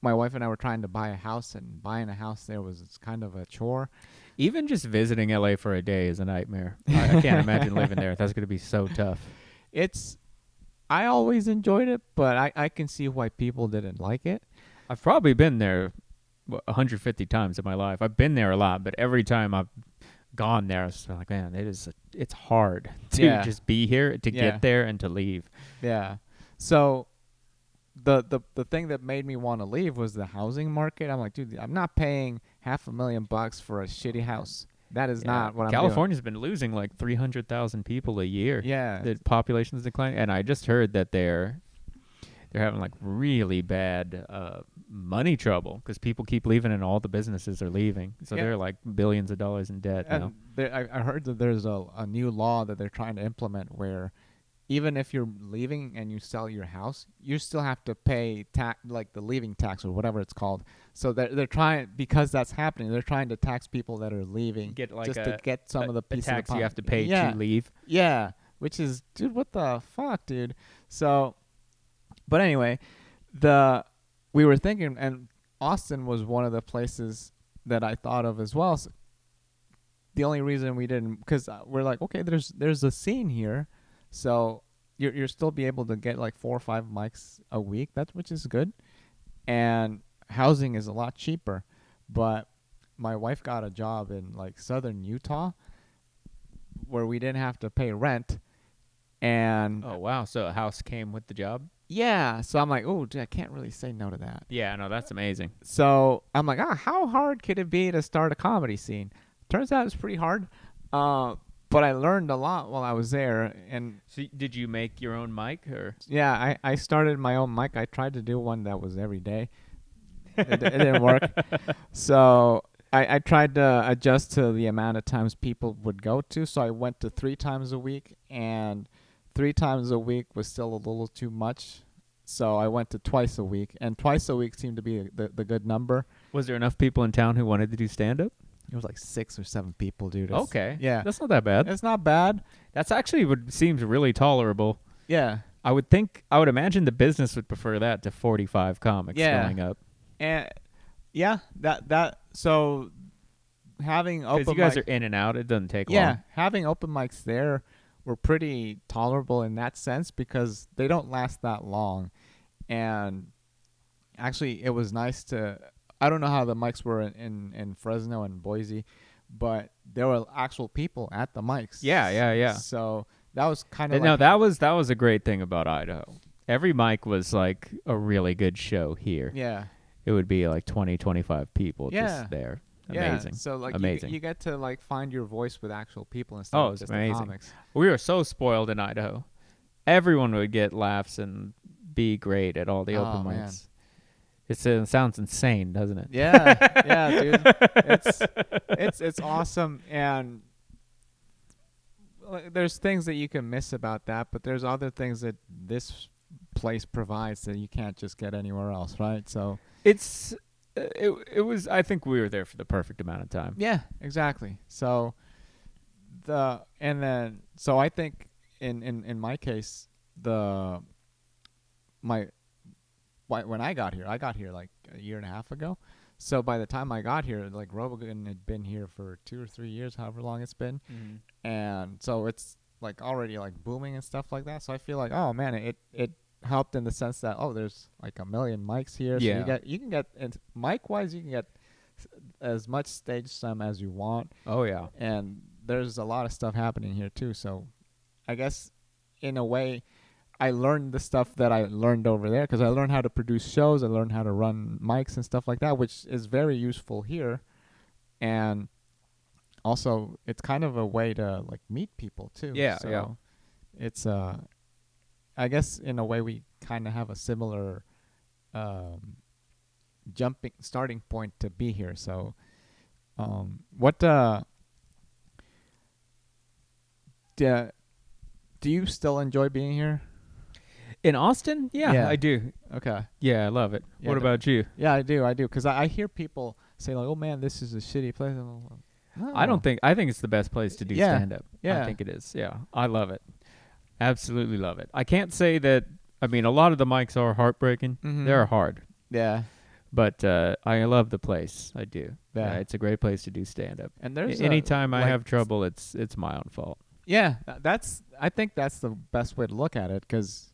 my wife and I were trying to buy a house, and buying a house there was kind of a chore. Even just visiting L.A. for a day is a nightmare. I can't imagine living there. That's going to be so tough. I always enjoyed it, but I can see why people didn't like it. I've probably been there 150 times in my life. I've been there a lot, but every time I've gone there, I was like, man, it's hard to just be here, to get there, and to leave. Yeah. So the thing that made me want to leave was the housing market. I'm like, dude, I'm not paying $500,000 for a shitty house. That is not what I'm doing. California's been losing like 300,000 people a year. Yeah. The population's declining, and I just heard that they're having like really bad money trouble because people keep leaving and all the businesses are leaving. So Yeah. they're like billions of dollars in debt now. And I heard that there's a new law that they're trying to implement where even if you're leaving and you sell your house, you still have to pay like the leaving tax or whatever it's called. So they're trying, because that's happening, they're trying to tax people that are leaving Get like just to get some of the piece tax of the you have to pay yeah. to leave. Yeah, which is, dude, what the fuck, dude? So, but anyway, we were thinking, and Austin was one of the places that I thought of as well, the only reason we didn't, because we're like, okay, there's a scene here, so you're still be able to get like 4 or 5 mics a week, which is good, and housing is a lot cheaper. But my wife got a job in like southern Utah where we didn't have to pay rent, and Oh wow! So a house came with the job. yeah, so I'm like, oh, I can't really say no to that. Yeah, no, that's amazing. So I'm like, how hard could it be to start a comedy scene? Turns out it's pretty hard. But I learned a lot while I was there. And So did you make your own mic or? yeah, I started my own mic. I tried to do one that was every day. It didn't work. So I tried to adjust to the amount of times people would go to. So I went to 3 times a week, and 3 times a week was still a little too much. So I went to twice a week, and twice a week seemed to be the good number. Was there enough people in town who wanted to do stand up? It was like 6 or 7 people, dude. Okay. Yeah. That's not that bad. It's not bad. That's actually seems really tolerable. Yeah. I would imagine the business would prefer that to 45 comics going up. And yeah, so having open Because you guys mic, are in and out, it doesn't take long. having open mics there were pretty tolerable in that sense because they don't last that long. And actually, it was nice to. I don't know how the mics were in Fresno and Boise, but there were actual people at the mics. Yeah. So that was kind of No, that was a great thing about Idaho. Every mic was like a really good show here. yeah. It would be like 20, 25 people just there. Amazing. Yeah, so like amazing. You get to like find your voice with actual people instead Oh, of it's just amazing. the comics. We were so spoiled in Idaho. Everyone would get laughs and be great at all the open Oh, man. mics. It sounds insane, doesn't it? Yeah, yeah, dude. It's awesome, and there's things that you can miss about that, but there's other things that this place provides that you can't just get anywhere else, right? So It was. I think we were there for the perfect amount of time. yeah, exactly. So so I think in my case when I got here like a year and a half ago. So by the time I got here, like Robogun had been here for 2 or 3 years, however long it's been, and so it's like already like booming and stuff like that. So I feel like, oh man, it helped in the sense that there's like a million mics here. Yeah. So you can get mic wise, you can get as much stage time as you want, Oh yeah. and there's a lot of stuff happening here too. So I guess in a way, I learned the stuff that I learned over there because I learned how to produce shows. I learned how to run mics and stuff like that, which is very useful here. And also, it's kind of a way to like meet people too. Yeah, so yeah. It's I guess in a way we kind of have a similar starting point to be here. So, what do you still enjoy being here? In Austin? Yeah, Yeah. I do. Okay. Yeah, I love it. Yeah, What about you? Yeah, I do. Because I hear people say like, "Oh man, this is a shitty place." I think it's the best place to do Yeah, stand up. yeah. I think it is. Yeah. I love it. Absolutely love it. I can't say that. I mean, a lot of the mics are heartbreaking. Mhm. They're hard. Yeah. But I love the place. I do. Yeah. It's a great place to do stand up. And there's Anytime I like- have trouble, it's my own fault. Yeah, I think that's the best way to look at it, because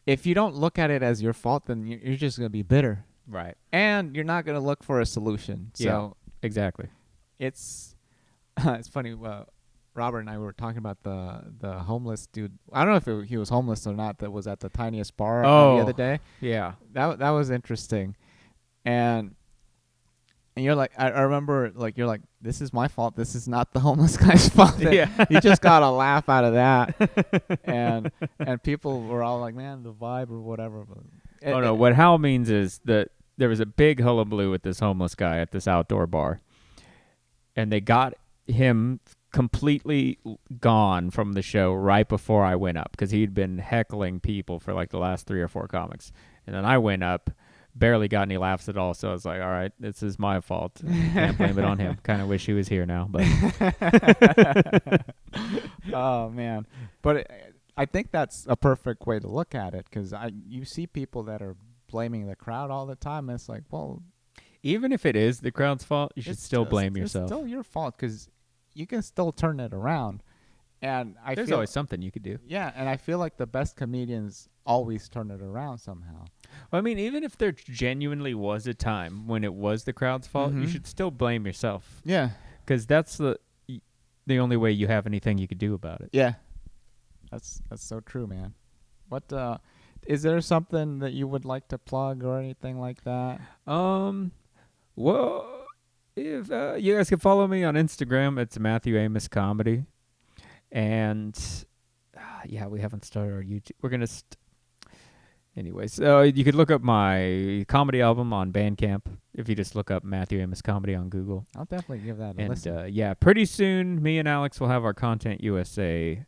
if you don't look at it as your fault, then you're just gonna be bitter, Right. and you're not gonna look for a solution. So Yeah. Exactly. it's it's funny. Robert and I were talking about the homeless dude. I don't know if he was homeless or not. That was at the tiniest bar the other day. Yeah. That was interesting, and you're like, I remember, like, you're like, this is my fault. This is not the homeless guy's fault. Yeah. You just got a laugh out of that, and people were all like, man, the vibe or whatever. But Oh no, what Hal means is that there was a big hullabaloo with this homeless guy at this outdoor bar, and they got him completely gone from the show right before I went up because he'd been heckling people for like the last 3 or 4 comics, and then I went up, barely got any laughs at all. So I was like, all right, this is my fault. Can't blame it on him. Kind of wish he was here now, but Oh man, but I think that's a perfect way to look at it, because you see people that are blaming the crowd all the time, and it's like, well, even if it is the crowd's fault, you should it's still just- blame yourself. It's still your fault, because you can still turn it around. And There's always something you could do. Yeah, and I feel like the best comedians always turn it around somehow. Well, I mean, even if there genuinely was a time when it was the crowd's fault, you should still blame yourself. Yeah. Because that's the only way you have anything you could do about it. Yeah. That's so true, man. What is there something that you would like to plug or anything like that? Well, if you guys can follow me on Instagram, it's Matthew Amos Comedy. And yeah, we haven't started our YouTube. We're gonna. Anyways, you could look up my comedy album on Bandcamp if you just look up Matthew Amos Comedy on Google. I'll definitely give that a listen. And yeah, pretty soon, me and Alex will have our Content USA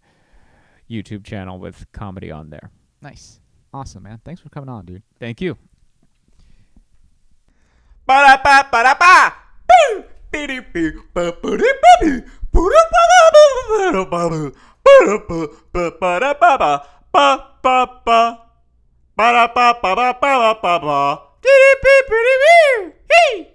YouTube channel with comedy on there. Nice, awesome, man. Thanks for coming on, dude. Thank you. Ba-da-ba-ba-da-ba. Boo! Ba-da-ba-ba-ba-ba. Ba-da-ba-ba-ba-ba-ba-ba. Dee-dee-dee-dee-dee-dee. Hey!